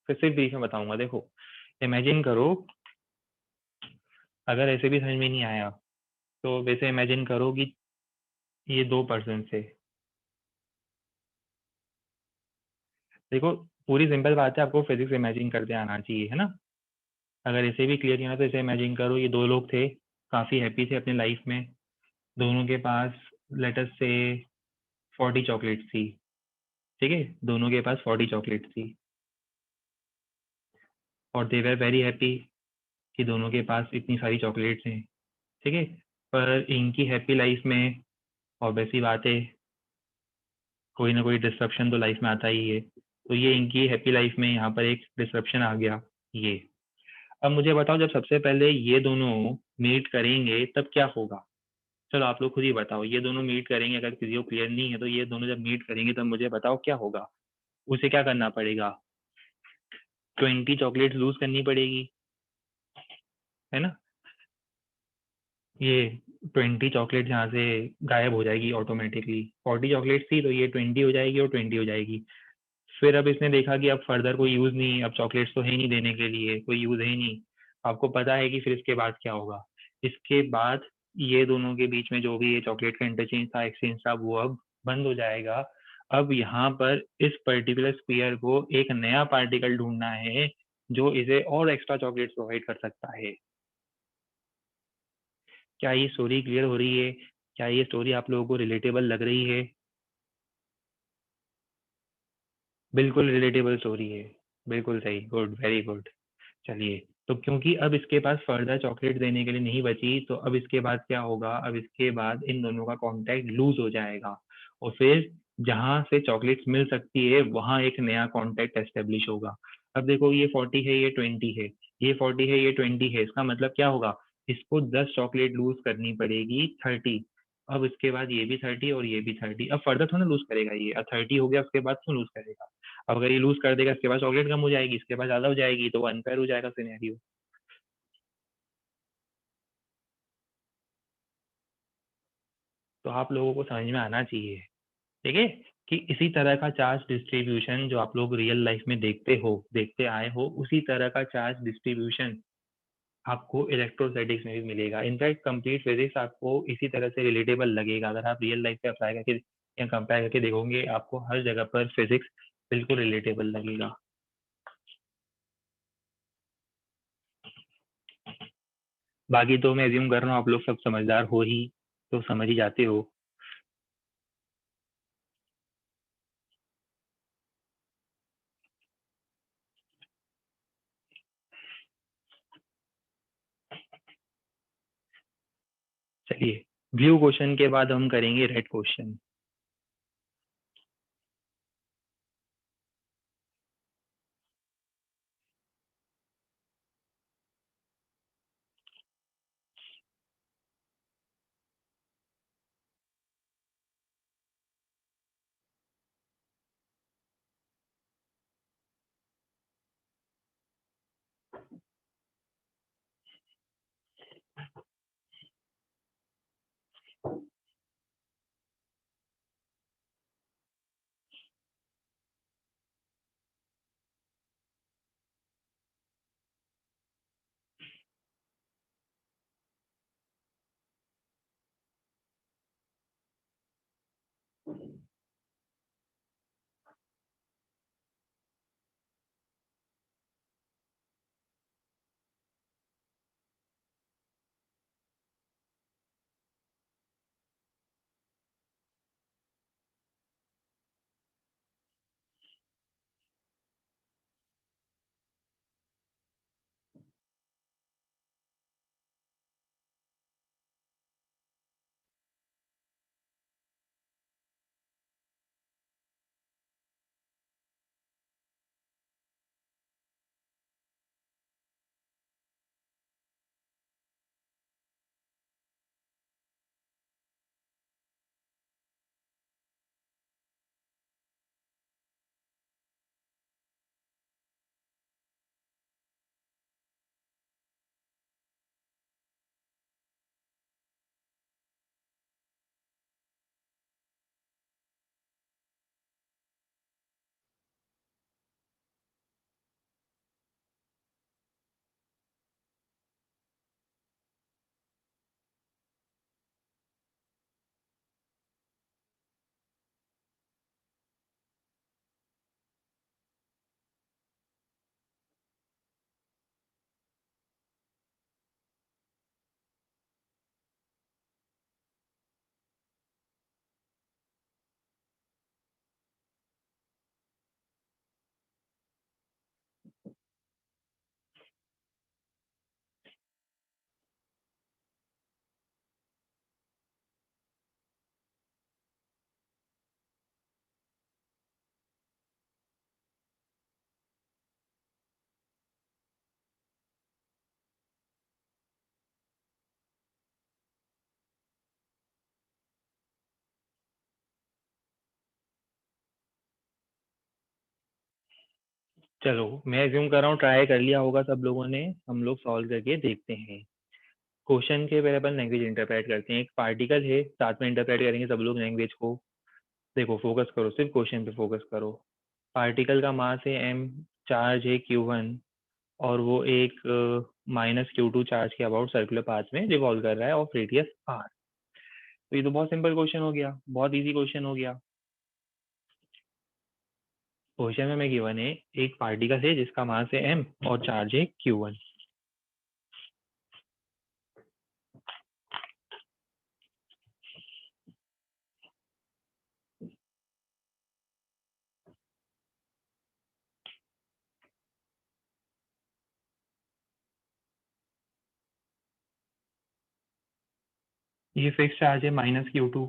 फिर से ब्रीफ में बताऊंगा। देखो, इमेजिन करो, अगर ऐसे भी समझ में नहीं आया तो वैसे इमेजिन करो कि ये 2 पर्सन से। देखो, पूरी सिंपल बात है, आपको फिजिक्स इमेजिन करते आना चाहिए, है ना। अगर इसे भी क्लियर नहीं है तो इसे इमेजिन करो, ये 2 लोग थे, काफी हैप्पी थे अपनी लाइफ में। दोनों के पास लेट अस से 40 चॉकलेट्स थी। ठीक है, दोनों के पास 40 चॉकलेट्स थी और दे वर वेरी हैप्पी कि दोनों के पास इतनी सारी चॉकलेट्स हैं। ठीक है, पर इनकी हैप्पी लाइफ में ऑब्वियस सी बात है, कोई ना कोई डिस्ट्रप्शन तो लाइफ में आता ही है। तो ये इनकी हैप्पी लाइफ में यहाँ पर एक डिस्ट्रप्शन आ गया। ये, अब मुझे बताओ, जब सबसे पहले ये दोनों मीट करेंगे तब क्या होगा। चलो आप लोग खुद ही बताओ, ये दोनों मीट करेंगे, अगर किसी को क्लियर नहीं है तो ये दोनों जब मीट करेंगे तब मुझे बताओ क्या होगा। उसे क्या करना पड़ेगा, 20 चॉकलेट लूज करनी पड़ेगी, है ना। ये 20 चॉकलेट यहाँ से गायब हो जाएगी ऑटोमेटिकली। 40 चॉकलेट थी तो ये 20 हो जाएगी और 20 हो जाएगी। फिर अब इसने देखा कि अब फर्दर कोई यूज नहीं, अब चॉकलेट्स तो है नहीं देने के लिए, कोई यूज है नहीं। आपको पता है कि फिर इसके बाद क्या होगा। इसके बाद ये दोनों के बीच में जो भी ये चॉकलेट का इंटरचेंज था, एक्सचेंज था, वो अब बंद हो जाएगा। अब यहाँ पर इस पर्टिकुलर स्पीयर को एक नया पार्टिकल ढूंढना है जो इसे और एक्स्ट्रा चॉकलेट्स प्रोवाइड कर सकता है। क्या ये स्टोरी क्लियर हो रही है? क्या ये स्टोरी आप लोगों को रिलेटेबल लग रही है? बिल्कुल रिलेटेबल स्टोरी है। बिल्कुल सही, गुड, वेरी गुड। चलिए, तो क्योंकि अब इसके पास फर्दर चॉकलेट देने के लिए नहीं बची, तो अब इसके बाद क्या होगा, अब इसके बाद इन दोनों का कांटेक्ट लूज हो जाएगा और फिर जहां से चॉकलेट्स मिल सकती है वहां एक नया कांटेक्ट एस्टेब्लिश होगा। अब देखो, ये 40 है, ये 20 है, ये 40 है, ये 20 है, इसका मतलब क्या होगा, इसको 10 चॉकलेट लूज करनी पड़ेगी, 30। अब इसके बाद ये भी 30 और ये भी 30। अब फर्दर थोड़ा लूज करेगा ये, अब 30 हो गया, उसके बाद क्यों लूज करेगा। अब अगर ये लूज कर देगा, इसके बाद चॉकलेट कम हो जाएगी, इसके बाद ज्यादा हो जाएगी, तो वो अनफेयर हो जाएगा सिनेरियो। तो आप लोगों को समझ में आना चाहिए, ठीक है, कि इसी तरह का चार्ज डिस्ट्रीब्यूशन जो आप लोग रियल लाइफ में देखते हो, देखते आए हो, उसी तरह का चार्ज डिस्ट्रीब्यूशन आपको इलेक्ट्रोस्टैटिक्स में भी मिलेगा। इनफैक्ट कंप्लीट फिजिक्स आपको इसी तरह से रिलेटेबल लगेगा। अगर आप रियल लाइफ पे अप्लाई करके या कंपेयर करके देखोगे, आपको हर जगह पर फिजिक्स बिल्कुल रिलेटेबल लगेगा। बाकी तो मैं एज्यूम कर रहा हूँ आप लोग सब समझदार हो ही, तो समझ ही जाते हो। चलिए, ब्लू क्वेश्चन के बाद हम करेंगे रेड क्वेश्चन। चलो मैं एज्यूम कर रहा हूँ ट्राई कर लिया होगा सब लोगों ने, हम लोग सॉल्व करके देखते हैं। क्वेश्चन के पहले अपन लैंग्वेज इंटरप्रेट करते हैं। एक पार्टिकल है, साथ में इंटरप्रेट करेंगे सब लोग लैंग्वेज को। देखो फोकस करो, सिर्फ क्वेश्चन पे फोकस करो। पार्टिकल का मास है m, चार्ज है q1 और वो एक -q2 चार्ज के अबाउट सर्कुलर पाथ में रिवॉल्व कर रहा है ऑफ रेडियस r। तो ये तो बहुत सिंपल क्वेश्चन हो गया, बहुत इजी क्वेश्चन हो गया। क्वेश्चन में हमें गिवन है एक पार्टिकल है जिसका मास है m और चार्ज है q1। ये फिक्स चार्ज है -q2।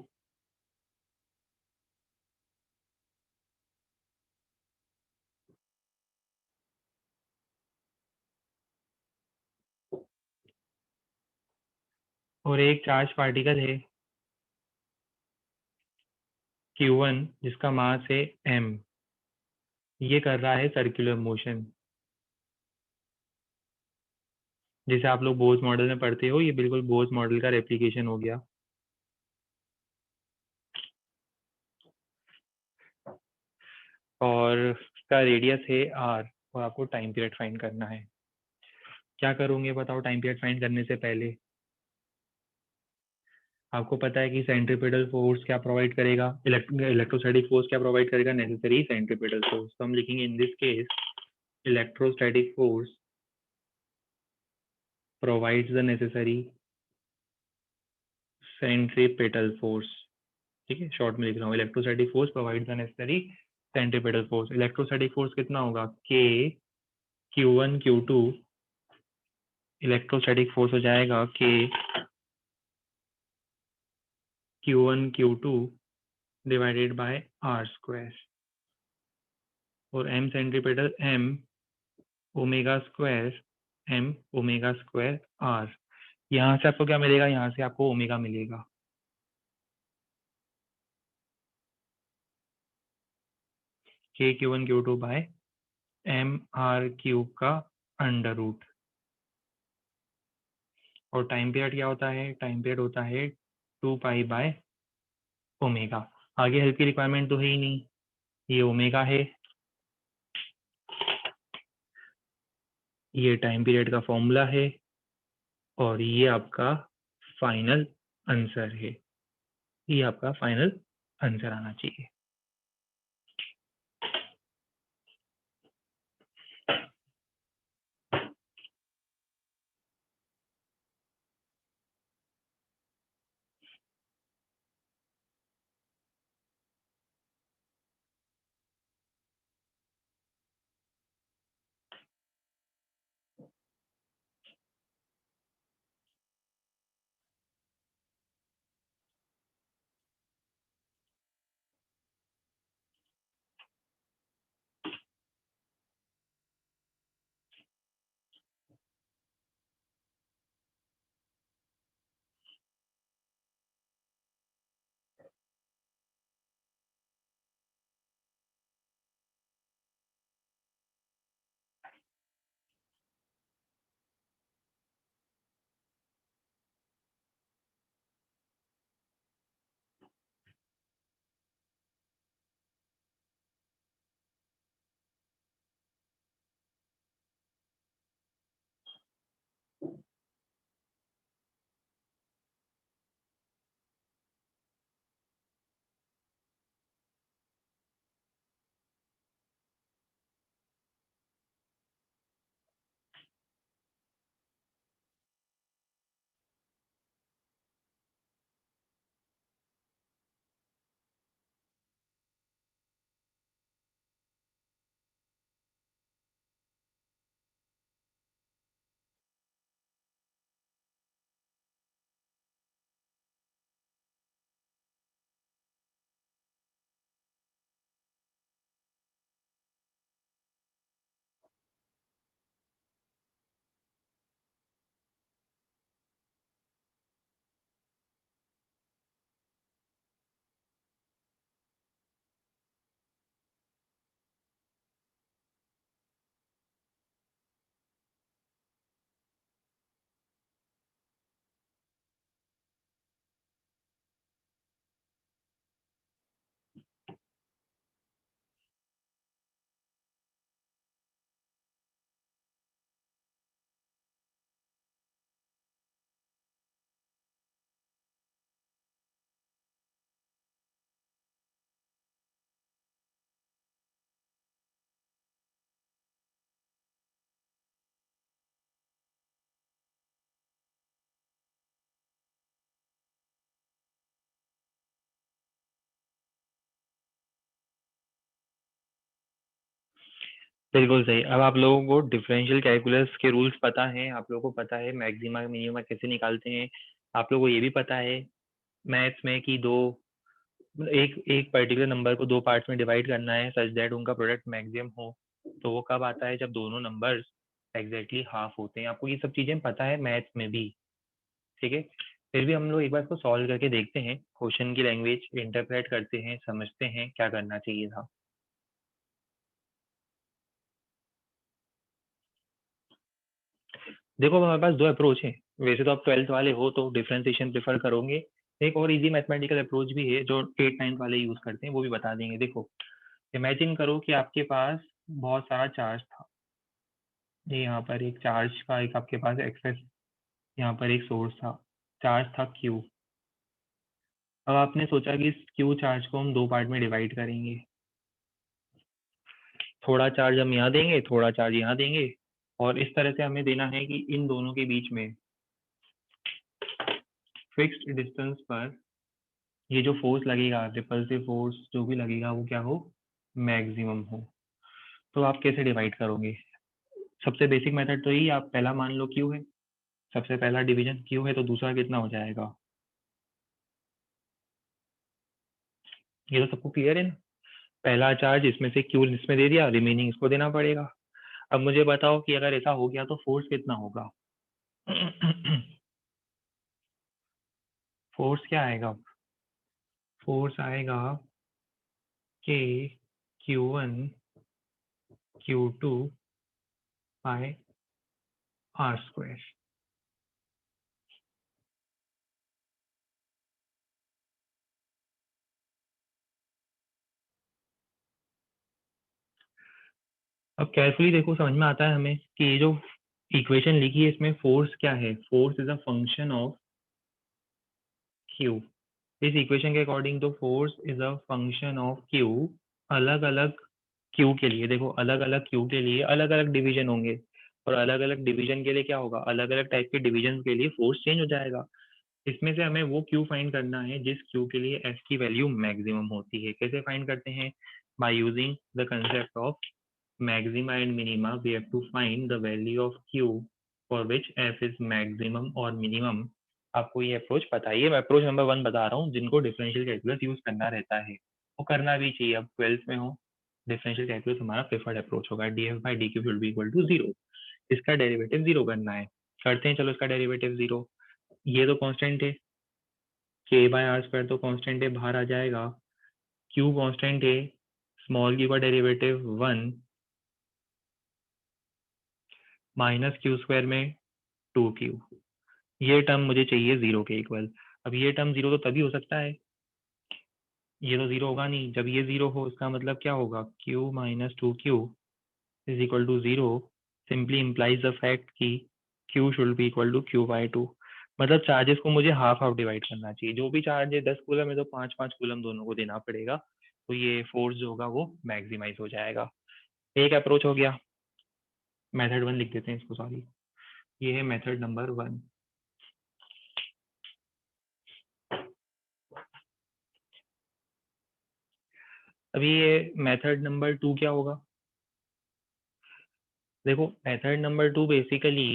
और एक चार्ज पार्टिकल है q1 जिसका मास है m, ये कर रहा है सर्कुलर मोशन। जैसे आप लोग बोज मॉडल में पढ़ते हो, ये बिल्कुल बोज मॉडल का रेप्लिकेशन हो गया। और इसका रेडियस है r और आपको टाइम पीरियड फाइंड करना है। क्या करोगे बताओ टाइम पीरियड फाइंड करने से पहले? आपको पता है कि सेंट्रीपिटल फोर्स क्या प्रोवाइड करेगा, इलेक्ट्रोस्टैटिक फोर्स क्या प्रोवाइड करेगा, नेसेसरी सेंट्रीपिटल फोर्स। तो हम लिखेंगे in this case electrostatic force provides the necessary centripetal force. ठीक है, शॉर्ट में लिख रहा हूँ, electrostatic force provides the necessary centripetal force. Electrostatic force कितना होगा, k q1 q2। Electrostatic force हो जाएगा k q1 q2 divided by r square, और m centripetal m omega square m omega square r। यहाँ से आपको क्या मिलेगा, यहाँ से आपको ओमेगा मिलेगा। k q1 q2 by m r cube का अंडर रूट। और टाइम पीरियड क्या होता है, टाइम पीरियड होता है 2 पाई बाय ओमेगा। आगे हेल्प की रिक्वायरमेंट तो है ही नहीं, ये ओमेगा है, ये टाइम पीरियड का फॉर्मूला है, और ये आपका फाइनल आंसर है। ये आपका फाइनल आंसर आना चाहिए। बिल्कुल सही। अब आप लोगों को डिफरेंशियल कैलकुलस के रूल्स पता हैं, आप लोगों को पता है मैक्सिमा मिनिमा कैसे निकालते हैं, आप लोगों को ये भी पता है मैथ्स में कि दो एक एक पर्टिकुलर नंबर को दो पार्ट्स में डिवाइड करना है सच दैट उनका प्रोडक्ट मैक्सिमम हो। तो वो कब आता है? जब दोनों नंबर्स एग्जैक्टली हाफ होते हैं। आपको ये सब चीजें पता है मैथ्स में भी, ठीक है? फिर भी हम लोग एक बार इसको सॉल्व करके देखते हैं, क्वेश्चन की लैंग्वेज इंटरप्रेट करते हैं, समझते हैं क्या करना चाहिए था। देखो हमारे पास दो अप्रोच है। वैसे तो आप 12th वाले हो तो डिफरेंशिएशन प्रेफर करोगे। एक और इजी मैथमेटिकल अप्रोच भी है जो 8 9 वाले यूज करते हैं, वो भी बता देंगे। देखो इमेजिन करो कि आपके पास बहुत सारा चार्ज था। ये यहाँ पर एक चार्ज का एक आपके पास एक्सेस, यहाँ पर एक सोर्स था, चार्ज था क्यू। अब आपने सोचा कि इस क्यू चार्ज को हम दो पार्ट में डिवाइड करेंगे। थोड़ा चार्ज हम यहाँ देंगे, थोड़ा चार्ज यहाँ देंगे, और इस तरह से हमें देना है कि इन दोनों के बीच में फिक्स्ड डिस्टेंस पर ये जो फोर्स लगेगा, रिपल्सिव फोर्स जो भी लगेगा, वो क्या हो? मैक्सिमम हो। तो आप कैसे डिवाइड करोगे? सबसे बेसिक मेथड तो यही, आप पहला मान लो क्यू है, सबसे पहला डिवीजन क्यू है, तो दूसरा कितना हो जाएगा? ये तो सबको क्लियर है ना? पहला चार्ज इसमें से क्यू इसमें दे दिया, रिमेनिंग इसको देना पड़ेगा। अब मुझे बताओ कि अगर ऐसा हो गया तो फोर्स कितना होगा? फोर्स क्या आएगा? फोर्स आएगा के Q1 Q2 बाय आर स्क्वायर। अब केयरफुली देखो, समझ में आता है हमें कि ये जो इक्वेशन लिखी है इसमें फोर्स क्या है? Force is a function of Q. इस इक्वेशन के अकॉर्डिंग तो force is a function of Q. अलग अलग क्यू के लिए देखो, अलग अलग क्यू के लिए अलग अलग डिवीजन होंगे, और अलग अलग डिवीजन के लिए क्या होगा? अलग अलग टाइप के डिवीजन के लिए फोर्स चेंज हो जाएगा। इसमें से हमें वो क्यू फाइंड करना है जिस क्यू के लिए एफ की वैल्यू मैक्सिमम होती है। कैसे फाइंड करते हैं? By using the concept of maxima and minima. We have to find the value of q for which f is maximum or minimum. आपको ये अप्रोच पता है, ये मैं अप्रोच नंबर 1 बता रहा हूँ जिनको डिफरेंशियल कैलकुलस यूज करना रहता है, वो करना भी चाहिए। अब 12th में हो, डिफरेंशियल कैलकुलस हमारा प्रेफर्ड अप्रोच होगा। df by dq should be equal to 0। इसका डेरिवेटिव 0 करना है, करते हैं। चलो इसका डेरिवेटिव 0, ये तो कांस्टेंट है, k by r स्क्वायर तो कांस्टेंट है, बाहर आ जाएगा। q कांस्टेंट है, स्मॉल q का डेरिवेटिव 1 माइनस क्यू स्क्वायर में 2q। ये टर्म मुझे चाहिए 0 के इक्वल। अब ये टर्म 0 तो तभी हो सकता है, ये तो 0 होगा नहीं जब ये 0 हो। इसका मतलब क्या होगा? q minus 2q is equal to 0 simply implies the fact कि q should be equal to q by 2। मतलब चार्जेस को मुझे हाफ हाफ डिवाइड करना चाहिए। जो भी चार्ज है 10 कूलम है तो 5 5 कूलम दोनों को देना पड़ेगा, तो ये फोर्स जो होगा वो मैक्सिमाइज हो जाएगा। एक अप्रोच हो गया, मेथड 1 लिख देते हैं इसको, सॉरी, ये है मेथड नंबर 1। अभी ये मेथड नंबर 2 क्या होगा? देखो मेथड नंबर 2 बेसिकली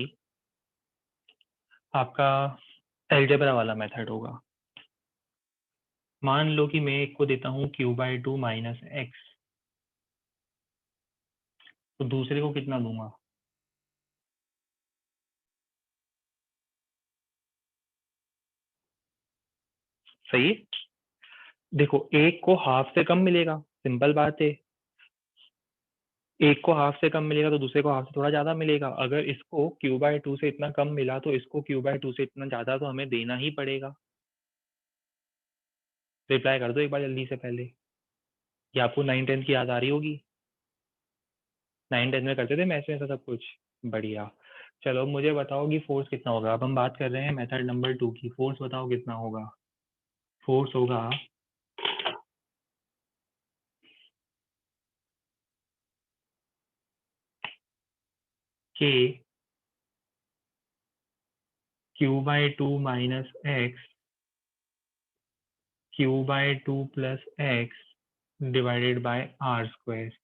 आपका एल्जेब्रा वाला मेथड होगा। मान लो कि मैं एक को देता हूँ क्यू बाई 2 माइनस एक्स, तो दूसरे को कितना दूंगा? सही है? देखो एक को हाफ से कम मिलेगा, सिंपल बात है। एक को हाफ से कम मिलेगा तो दूसरे को हाफ से थोड़ा ज्यादा मिलेगा। अगर इसको क्यू बाई 2 से इतना कम मिला तो इसको क्यू बाई 2 से इतना ज्यादा तो हमें देना ही पड़ेगा। रिप्लाई कर दो एक बार जल्दी से पहले। ये आपको 9 10 की याद आ रही होगी, 9 10 में करते थे मैथ्स में ऐसा सब कुछ। बढ़िया। चलो मुझे बताओ कि फोर्स कितना होगा। अब हम बात कर रहे हैं मेथड नंबर 2 की। फोर्स बताओ कितना होगा? फोर्स होगा k Q by 2 minus X Q by 2 plus X divided by R square.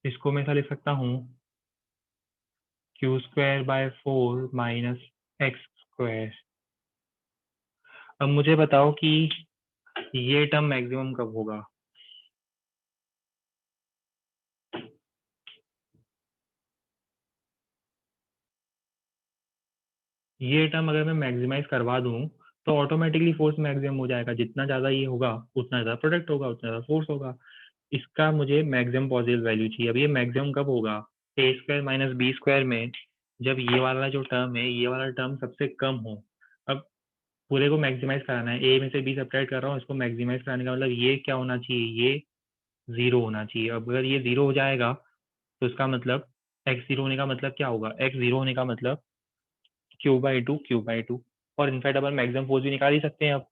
इसको मैं ऐसा लिख सकता हूँ Q square by 4 minus X square. अब मुझे बताओ कि ये टर्म मैक्सिमम कब होगा? ये टर्म अगर मैं मैक्सिमाइज करवा दूं तो ऑटोमेटिकली फोर्स मैक्सिमम हो जाएगा। जितना ज्यादा ये होगा उतना ज्यादा प्रोडक्ट होगा, उतना ज्यादा फोर्स होगा। इसका मुझे मैक्सिमम पॉजिटिव वैल्यू चाहिए। अब ये मैक्सिमम कब होगा? ए स्क्वायर माइनस बी स्क्वायर में, जब ये वाला जो टर्म है, ये वाला टर्म सबसे कम हो। अब पूरे को मैक्सिमाइज कराना है, ए में से बी सब्ट्रैक्ट कर रहा हूँ, इसको मैक्सिमाइज कराने का मतलब ये क्या होना चाहिए? ये जीरो होना चाहिए। अब अगर ये जीरो हो जाएगा तो इसका मतलब एक्स जीरो होने का मतलब क्या होगा? एक्स जीरो होने का मतलब क्यू बाई टू। और इनफैक्ट अपन मैक्सिमम फोर्स भी निकाल ही सकते हैं। अब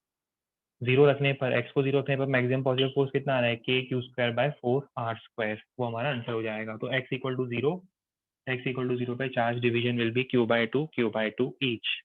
जीरो रखने पर, एक्स को जीरो रखने पर मैक्सिमम पॉजिटिव फोर्स कितना आ रहा है? K Q square by 4 r square. वो हमारा आंसर हो जाएगा। तो X equal to zero, X equal to zero पे charge division will be Q by two each.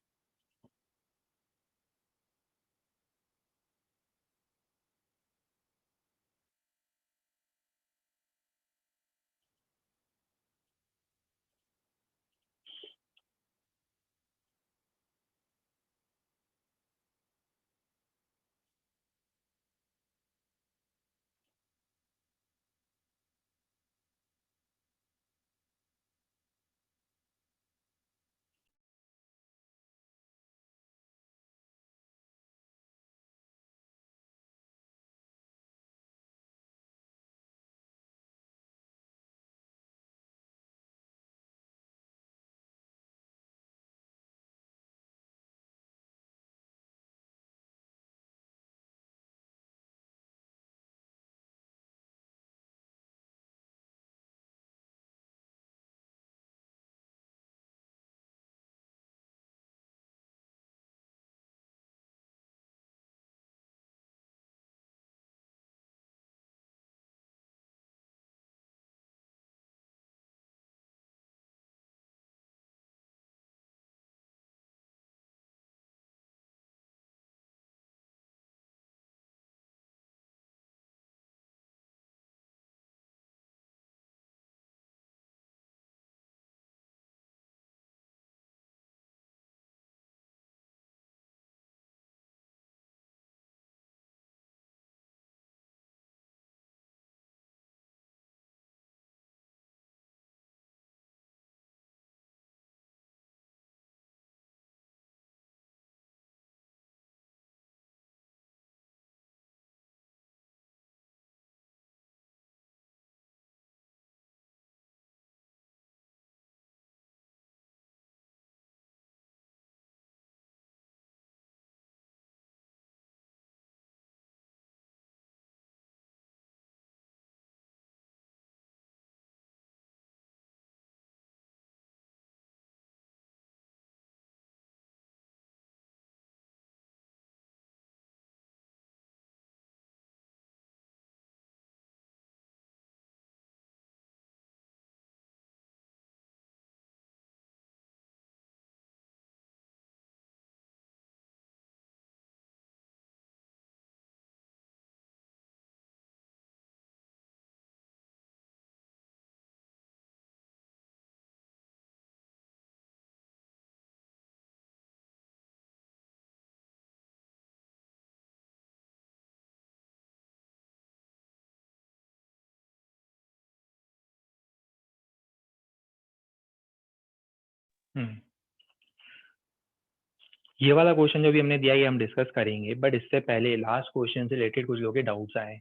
ये वाला क्वेश्चन जो भी हमने दिया ये हम डिस्कस करेंगे, बट इससे पहले लास्ट क्वेश्चन से रिलेटेड कुछ लोगों के डाउट्स आए।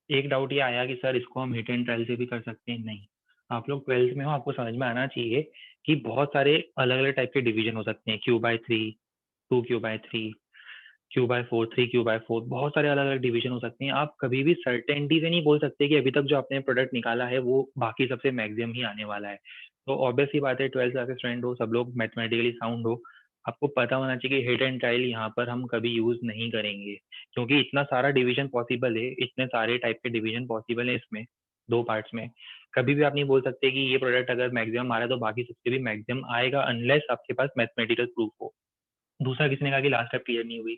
एक डाउट ये आया कि सर इसको हम हिट एंड ट्रायल से भी कर सकते हैं। नहीं, आप लोग 12th में हो, आपको समझ में आना चाहिए कि बहुत सारे अलग अलग टाइप के डिवीजन हो सकते हैं। Q by 3, 2 Q by 3, Q by 4, 3 Q by 4, बहुत सारे अलग अलग डिवीजन हो सकते हैं। आप कभी भी सर्टेनिटी से नहीं बोल सकते कि अभी तक जो आपने प्रोडक्ट निकाला है वो बाकी सबसे मैक्सिमम ही आने वाला है। तो ऑब्वियस ही बात है, 12th क्लास के स्टूडेंट हो, सब लोग मैथमेटिकली साउंड हो, आपको पता होना चाहिए कि हिट एंड ट्रायल यहाँ पर हम कभी यूज नहीं करेंगे, क्योंकि इतना सारा डिवीजन पॉसिबल है, इतने सारे टाइप के डिवीजन पॉसिबल है इसमें, दो पार्ट्स में। कभी भी आप नहीं बोल सकते कि ये प्रोडक्ट अगर मैक्सिमम आ रहा है तो बाकी सबसे भी मैक्सिमम आएगा, अनलेस आपके पास मैथमेटिकल प्रूफ हो। दूसरा, किसी ने कहा कि लास्ट टाइम क्लियर नहीं हुई,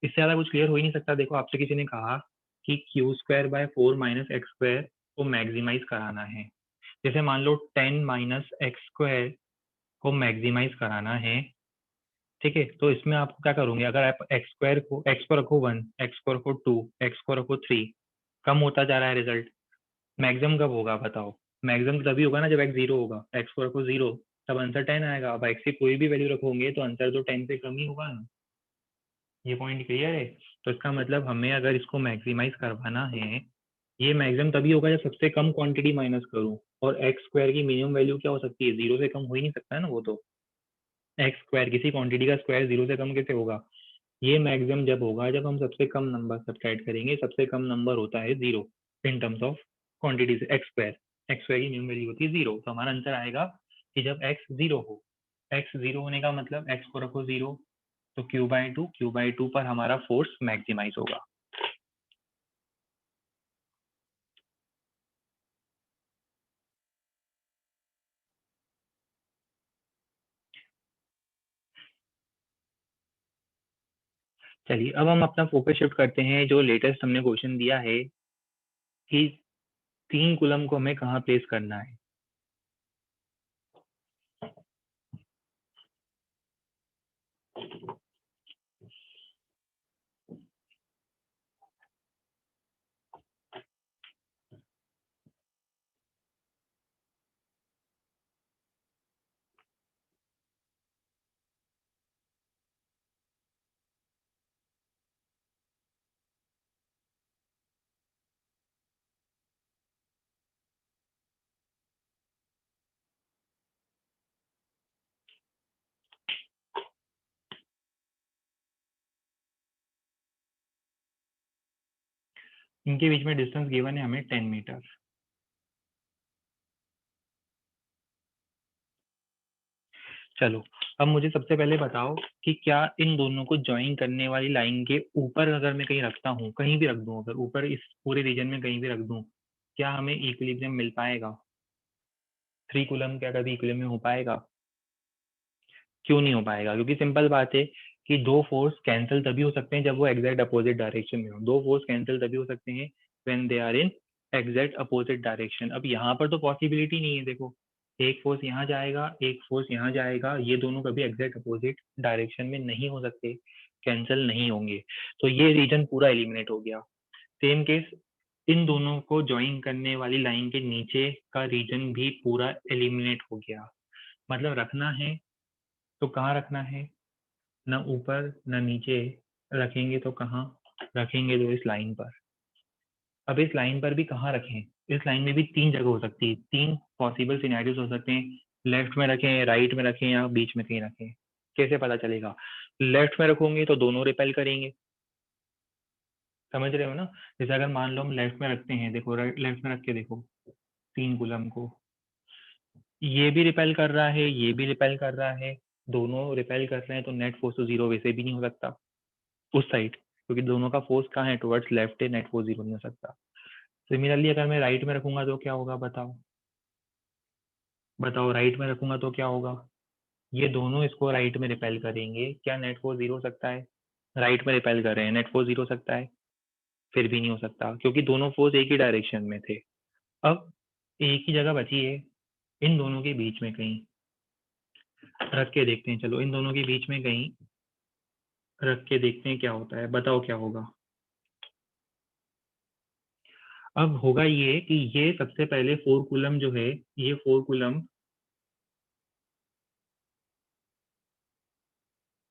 इससे ज्यादा कुछ क्लियर हो ही नहीं सकता। देखो, आपसे किसी ने कहा कि Q square by 4 minus X square को मैक्सिमाइज कराना है। जैसे मान लो 10 माइनस एक्स स्क्वायर को मैक्सिमाइज कराना है, ठीक है, तो इसमें आपको क्या करोगे, अगर आप एक्स स्क्वायर को एक्स को रखो 1, एक्स को रखो 2, एक्स को रखो 3, कम होता जा रहा है रिजल्ट। मैक्सिमम कब होगा बताओ? मैक्सिमम तभी होगा ना जब एक्स 0 होगा। एक्स को रखो 0, तब आंसर 10 आएगा। अब एक्स की कोई भी वैल्यू रखोगे तो आंसर तो 10 से कम ही होगा ना। ये पॉइंट क्लियर है? तो इसका मतलब हमें अगर इसको मैक्सिमाइज करवाना है, ये मैक्सिमम तभी होगा जब सबसे कम क्वांटिटी माइनस करूं। और एक्स स्क्वायर की मिनिमम वैल्यू क्या हो सकती है? 0 से कम हो ही नहीं सकता है ना वो तो। एक्स स्क्वायर किसी क्वांटिटी का स्क्वायर 0 से कम कैसे होगा? ये मैक्सिमम जब होगा जब हम सबसे कम नंबर सब्ट्रैक्ट करेंगे। सबसे कम नंबर होता है 0 इन टर्म्स ऑफ क्वांटिटी से। एक्स स्क्वायर, एक्स स्क्वायर की मिनिमम वैल्यू होती है 0। तो हमारा आंसर आएगा कि जब एक्स 0 हो। एक्स 0 होने का मतलब एक्स को रखो 0, तो क्यू बाई टू पर हमारा फोर्स मैक्सिमाइज होगा। चलिए अब हम अपना फोकस शिफ्ट करते हैं। जो लेटेस्ट हमने क्वेश्चन दिया है कि 3 कूलम को हमें कहाँ प्लेस करना है। इनके बीच में डिस्टेंस गिवन है हमें 10 मीटर। चलो अब मुझे सबसे पहले बताओ कि क्या इन दोनों को ज्वाइन करने वाली लाइन के ऊपर अगर मैं कहीं रखता हूँ, कहीं भी रख दूं, अगर ऊपर इस पूरे रीजन में कहीं भी रख दूं, क्या हमें इक्विलिब्रियम मिल पाएगा? 3 कूलम क्या कभी इक्विलिब्रियम हो पाएगा? क्यों नहीं हो पाएगा? क्योंकि सिंपल बात है कि दो फोर्स कैंसिल तभी हो सकते हैं जब वो एग्जैक्ट अपोजिट डायरेक्शन में हो। दो फोर्स कैंसिल तभी हो सकते हैं when they are in exact opposite direction. अब यहाँ पर तो पॉसिबिलिटी नहीं है। देखो, एक फोर्स यहाँ जाएगा, एक फोर्स यहाँ जाएगा, ये दोनों कभी एग्जैक्ट अपोजिट डायरेक्शन में नहीं हो सकते, कैंसिल नहीं होंगे। तो ये रीजन पूरा एलिमिनेट हो गया। सेम केस, इन दोनों को ज्वाइन करने वाली लाइन के नीचे का रीजन भी पूरा एलिमिनेट हो गया। मतलब रखना है तो कहाँ रखना है? ना ऊपर ना नीचे। रखेंगे तो कहाँ रखेंगे? तो इस लाइन पर। अब इस लाइन पर भी कहाँ रखें? इस लाइन में भी 3 जगह हो सकती है, 3 पॉसिबल सिनेरियोज हो सकते हैं। लेफ्ट में रखें, राइट में रखें, या बीच में कहीं रखें। कैसे पता चलेगा? लेफ्ट में रखोगे तो दोनों रिपेल करेंगे, समझ रहे हो ना? जैसे अगर मान लो हम लेफ्ट में रखते हैं, देखो लेफ्ट में रख के देखो 3 कूलम को, ये भी रिपेल कर रहा है, ये भी रिपेल कर रहा है, दोनों रिपेल कर रहे हैं, तो नेट फोर्स तो 0 वैसे भी नहीं हो सकता उस साइड, क्योंकि दोनों का फोर्स कहाँ है? टुवर्ड्स लेफ्ट है, नेट फोर्स 0 नहीं हो सकता। सिमिलरली अगर मैं राइट में रखूंगा तो क्या होगा? बताओ बताओ, राइट में रखूंगा तो क्या होगा? ये दोनों इसको राइट में रिपेल करेंगे, क्या नेट फोर्स 0 हो सकता है? राइट में रिपेल कर रहे हैं, नेट फोर्स 0 हो सकता है? फिर भी नहीं हो सकता, क्योंकि दोनों फोर्स एक ही डायरेक्शन में थे। अब एक ही जगह बची है, इन दोनों के बीच में कहीं रख के देखते हैं। चलो इन दोनों के बीच में कहीं रख के देखते हैं क्या होता है। बताओ क्या होगा? अब होगा ये कि ये सबसे पहले 4 कूलम जो है, ये 4 कूलम,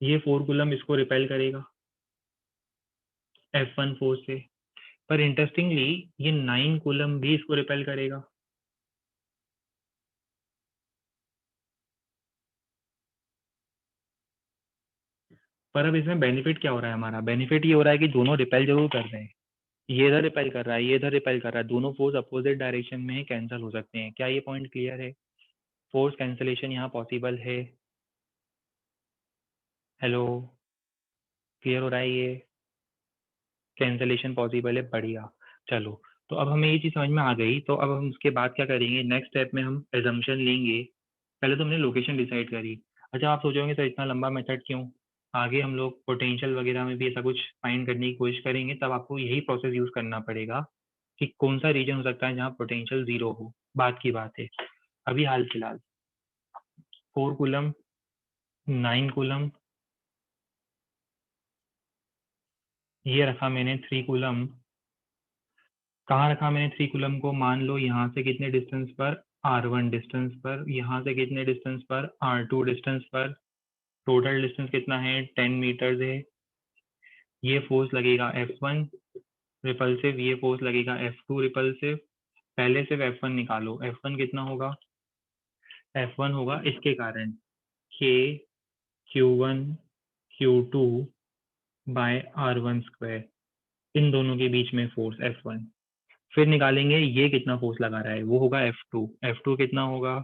ये 4 कूलम इसको रिपेल करेगा F1 फोर्स से। पर इंटरेस्टिंगली ये 9 कूलम भी इसको रिपेल करेगा। पर अब इसमें बेनिफिट क्या हो रहा है? हमारा बेनिफिट ये हो रहा है कि दोनों रिपेल जरूर कर रहे हैं। ये इधर रिपेल कर रहा है, ये इधर रिपेल कर रहा है, दोनों फोर्स अपोजिट डायरेक्शन में कैंसिल हो सकते हैं। क्या ये पॉइंट क्लियर है? फोर्स कैंसिलेशन यहाँ पॉसिबल है। हेलो, क्लियर हो रहा है? ये कैंसिलेशन पॉसिबल है, बढ़िया। चलो, तो अब हमें ये चीज़ समझ में आ गई। तो अब हम उसके बाद क्या करेंगे? नेक्स्ट स्टेप में हम एजम्पशन लेंगे। पहले तो हमने लोकेशन डिसाइड करी। अच्छा, आप सोचोगे सर इतना लंबा मेथड क्यों? आगे हम लोग पोटेंशियल वगैरह में भी ऐसा कुछ फाइंड करने की कोशिश करेंगे, तब आपको यही प्रोसेस यूज करना पड़ेगा कि कौन सा रीजन हो सकता है जहाँ पोटेंशियल 0 हो। बात की बात है। अभी हाल फिलहाल 4 कूलम, 9 कूलम, ये रखा मैंने 3 कूलम। कहाँ रखा मैंने 3 कूलम को? मान लो यहाँ से कितने डिस्टेंस पर? R1 डिस्टेंस पर। यहाँ से कितने डिस्टेंस पर? R2 डिस्टेंस पर। टोटल डिस्टेंस कितना है? 10 मीटर्स है। ये फोर्स लगेगा F1 रिपल्सिव, ये फोर्स लगेगा F2 रिपल्सिव। पहले सिर्फ F1 निकालो। F1 कितना होगा? F1 होगा इसके कारण K Q1 Q2 bye R1 square, इन दोनों के बीच में फोर्स F1। फिर निकालेंगे ये कितना फोर्स लगा रहा है, वो होगा F2। F2 कितना होगा?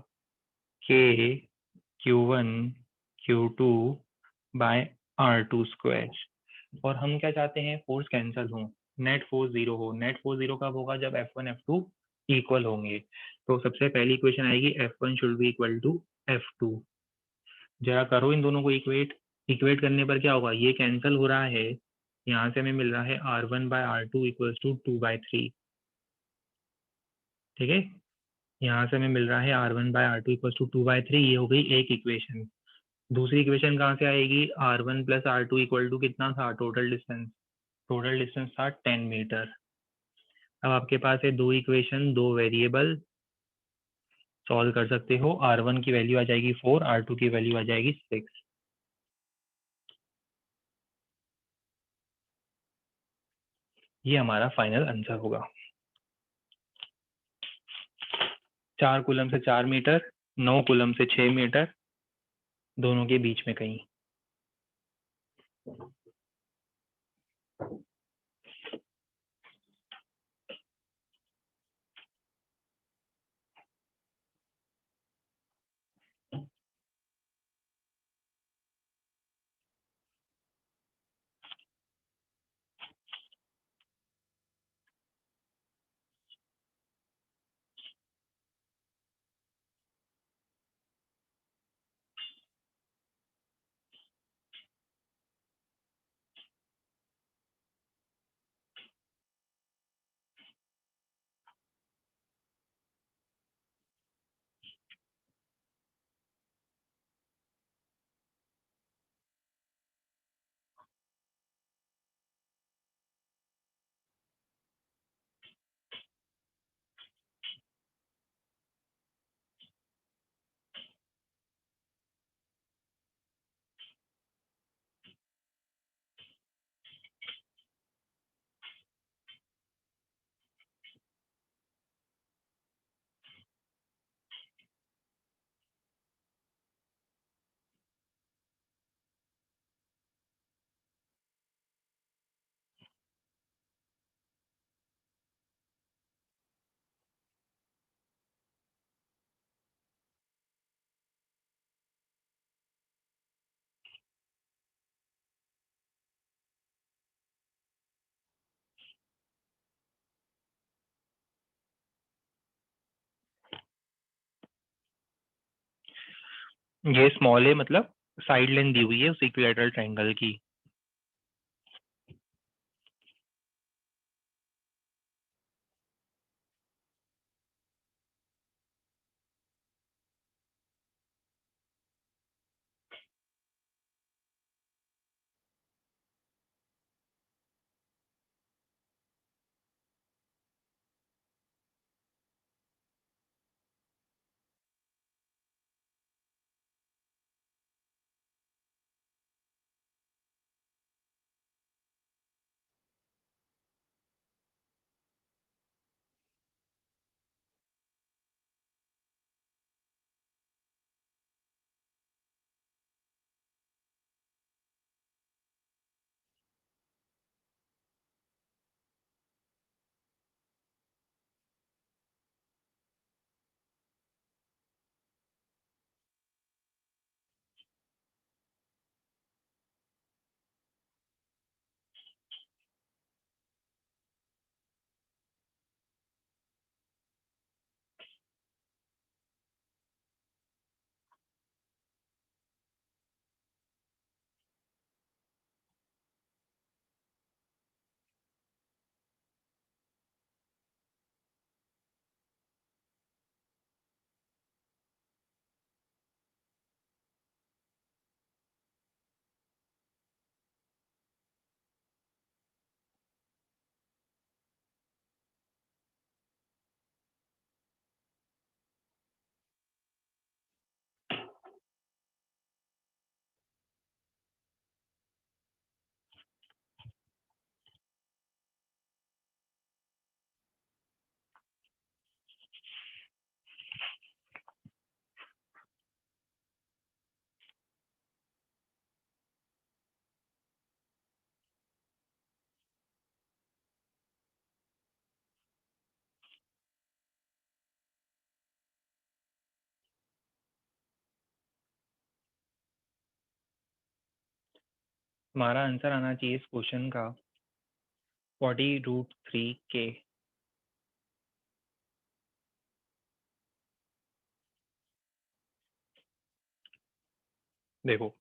K Q1 Q2 by R2 square. और हम क्या चाहते हैं? फोर्स कैंसल हो, नेट फोर्स जीरो हो। नेट फोर्स जीरो कब होगा? जब F1 F2 इक्वल होंगे। तो सबसे पहली इक्वेशन आएगी F1 should be equal to F2। जरा करो इन दोनों को इक्वेट। इक्वेट करने पर क्या होगा? ये कैंसिल हो रहा है, यहाँ से हमें मिल रहा है R1 bye R2 equals to 2/3। ठीक है, यहाँ से हमें मिल रहा है R1/R2 इक्वल्स टू 2/3। ये हो गई एक इक्वेशन। दूसरी इक्वेशन कहाँ से आएगी? R1 plus R2 equal to कितना था टोटल डिस्टेंस? टोटल डिस्टेंस था 10 मीटर। अब आपके पास है दो इक्वेशन, दो वेरिएबल, सॉल्व कर सकते हो। R1 की वैल्यू आ जाएगी 4, R2 की वैल्यू आ जाएगी 6। ये हमारा फाइनल आंसर होगा। 4 कूलम से 4 मीटर, 9 कूलम से 6 मीटर, दोनों के बीच में कहीं। ये स्मॉल है, मतलब साइड लेंथ दी हुई है उस इक्विलैटरल ट्रायंगल की। हमारा आंसर आना चाहिए इस क्वेश्चन का 40√3k। देखो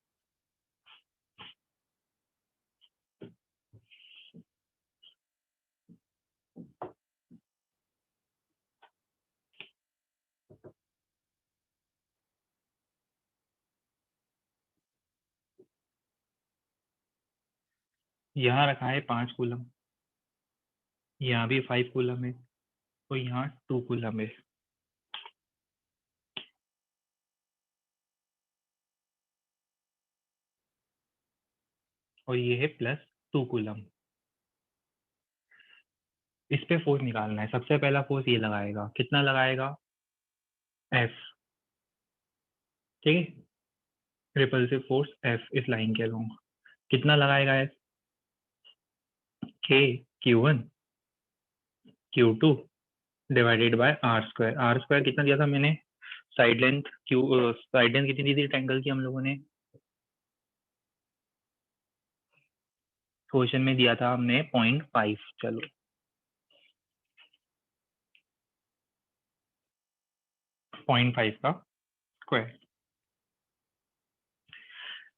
यहाँ रखा है 5 कूलम, यहाँ भी 5 कूलम है, तो यहाँ 2 कूलम है। और ये है +2 कूलम। इस पे फोर्स निकालना है। सबसे पहला फोर्स ये लगाएगा, कितना लगाएगा? F, ठीक है। रिपल्सिव फोर्स F इस लाइन के अलोंग कितना लगाएगा? F K Q1 Q2 divided by R square. R square कितना दिया था मैंने? साइड लेंथ साइड लेंथ कितनी दी थी ट्रायंगल की हम लोगों ने? क्वेश्चन में दिया था हमने 0.5। चलो 0.5 का स्क्वायर,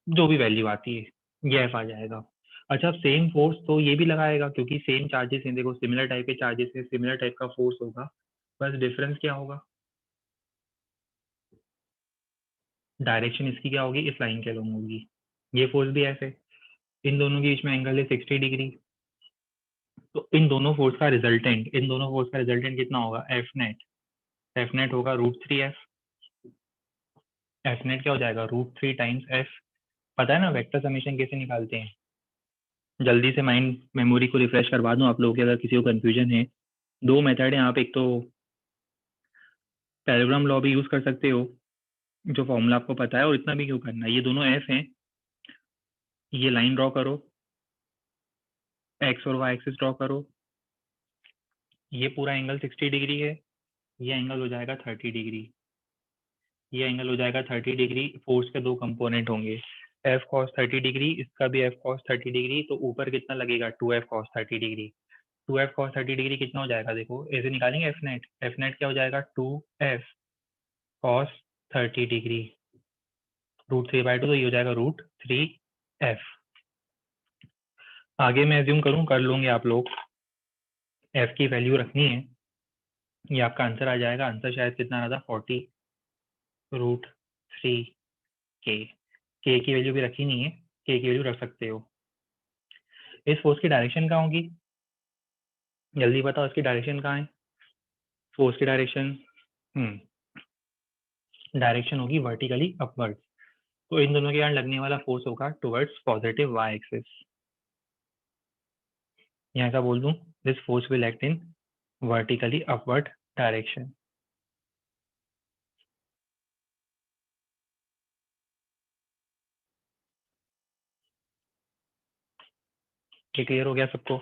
जो भी वैल्यू आती है ये F आ जाएगा। अच्छा, सेम फोर्स तो ये भी लगाएगा क्योंकि सेम चार्जेस हैं। देखो सिमिलर टाइप के चार्जेस है, सिमिलर टाइप का फोर्स होगा, बस डिफरेंस क्या होगा? डायरेक्शन इसकी क्या होगी? इस लाइन के अलोंग होगी। ये फोर्स भी ऐसे, इन दोनों के बीच में एंगल है 60 डिग्री। तो इन दोनों फोर्स का रिजल्टेंट कितना होगा? एफ नेट होगा √3F। एफ नेट क्या हो जाएगा? √3 टाइम्स F। पता है ना वेक्टर समेशन कैसे निकालते हैं? जल्दी से माइंड मेमोरी को रिफ्रेश करवा दूं आप लोगों के, अगर किसी को कंफ्यूजन है। दो मेथड है आप, एक तो पैरेग्राम लॉ भी यूज कर सकते हो, जो फॉर्मूला आपको पता है, और इतना भी क्यों करना है, ये दोनों F हैं। ये लाइन ड्रॉ करो, एक्स और वाई एक्सिस ड्रॉ करो, ये पूरा एंगल 60 डिग्री है, ये एंगल हो जाएगा 30 डिग्री, ये एंगल हो जाएगा 30 डिग्री। फोर्स के दो कंपोनेंट होंगे, F cos 30 डिग्री, इसका भी F cos 30 डिग्री। तो ऊपर कितना लगेगा? 2F cos 30 degree. 2F cos 30 degree कितना हो जाएगा? देखो ऐसे निकालेंगे F नेट। F नेट क्या हो जाएगा? 2F cos 30 डिग्री √3/2, तो ये हो जाएगा √3F। आगे मैं एज्यूम करूं, कर लूंगे आप लोग, F की वैल्यू रखनी है, ये आपका आंसर आ जाएगा। आंसर शायद कितना आ रहा था? 40√3k। के की वैल्यू भी रखी नहीं है, के की वैल्यू रख सकते हो। इस फोर्स की डायरेक्शन कहाँ होगी? जल्दी बताओ, इसकी डायरेक्शन कहाँ है? फोर्स की डायरेक्शन डायरेक्शन होगी वर्टिकली अपवर्ड। तो इन दोनों के यहाँ लगने वाला फोर्स होगा टुवर्ड्स पॉजिटिव वाई एक्सिस। यहाँ ऐसा बोल दूं, this force will act in vertically upward direction. ये क्लियर हो गया सबको?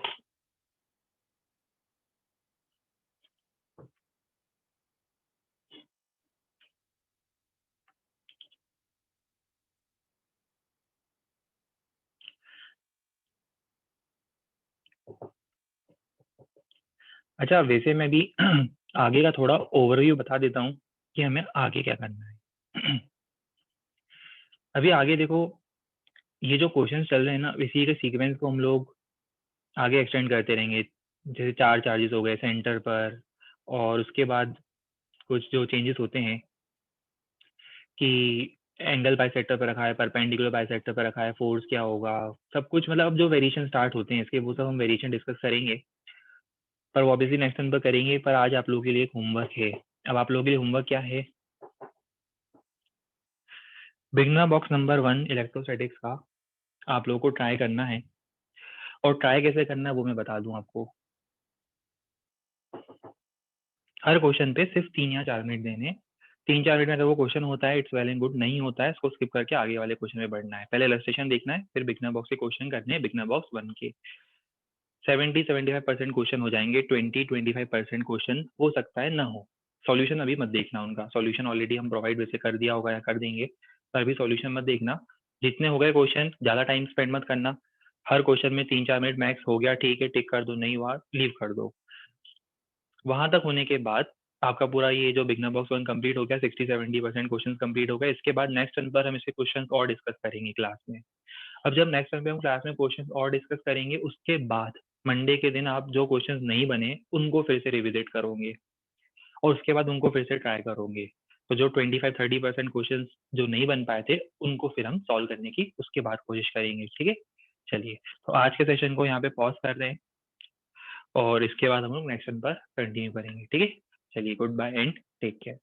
अच्छा, वैसे मैं भी आगे का थोड़ा ओवरव्यू बता देता हूँ कि हमें आगे क्या करना है। अभी आगे देखो, ये जो क्वेश्चन चल रहे हैं ना, इसी के सीक्वेंस को हम लोग आगे एक्सटेंड करते रहेंगे। जैसे 4 चार्जेस हो गए सेंटर पर, और उसके बाद कुछ जो चेंजेस होते हैं कि एंगल बाइसेक्टर पर रखा है, परपेंडिकुलर बाइसेक्टर पर रखा है, फोर्स क्या होगा, सब कुछ, मतलब अब जो वेरिएशन स्टार्ट होते हैं इसके, वो सब हम वेरिएशन डिस्कस करेंगे, पर वो ऑब्वियसली नेक्स्ट टाइम पर करेंगे। पर आज आप लोगों के लिए एक होमवर्क है। अब आप लोगों के लिए होमवर्क क्या है? बिगनर बॉक्स नंबर 1 इलेक्ट्रोस्टैटिक्स का आप लोगों को ट्राई करना है, और ट्राई कैसे करना है वो मैं बता दूं आपको। हर क्वेश्चन पे सिर्फ 3 या 4 मिनट देने। 3-4 मिनट में अगर वो क्वेश्चन होता है इट्स वेल एंड गुड, नहीं होता है इसको स्किप करके आगे वाले क्वेश्चन में बढ़ना है। पहले इलस्ट्रेशन देखना है, फिर बिगनर बॉक्स के क्वेश्चन करने हैं। बिगनर बॉक्स 1 के 70-75% क्वेश्चन हो जाएंगे, 20-25% क्वेश्चन हो सकता है ना हो। सॉल्यूशन अभी मत देखना उनका, सॉल्यूशन ऑलरेडी हम प्रोवाइड वैसे कर दिया होगा या कर देंगे, पर अभी सॉल्यूशन मत देखना। जितने हो गए क्वेश्चन, ज़्यादा टाइम स्पेंड मत करना। हर क्वेश्चन में 3-4 मिनट मैक्स, हो गया ठीक है, टिक कर दो, नहीं हुआ लीव कर दो। वहां तक होने के बाद आपका पूरा ये जो बिगनर बॉक्स 1 कंप्लीट हो गया, 60-70% क्वेश्चन कंप्लीट हो गए। इसके बाद नेक्स्ट टर्न पर हम इसके क्वेश्चन और डिस्कस करेंगे क्लास में। अब जब नेक्स्ट टर्न पे हम क्लास में क्वेश्चन और डिस्कस करेंगे, उसके बाद मंडे के दिन आप जो क्वेश्चन नहीं बने उनको फिर से रिविजिट करोगे और उसके बाद उनको फिर से ट्राई करोगे। तो जो 25-30% क्वेश्चन जो नहीं बन पाए थे उनको फिर हम सॉल्व करने की उसके बाद कोशिश करेंगे, ठीक है। चलिए, तो आज के सेशन को यहाँ पे पॉज कर रहे हैं और इसके बाद हम लोग नेक्स्ट टर्न पर कंटिन्यू करेंगे, ठीक है। चलिए, good bye and take care.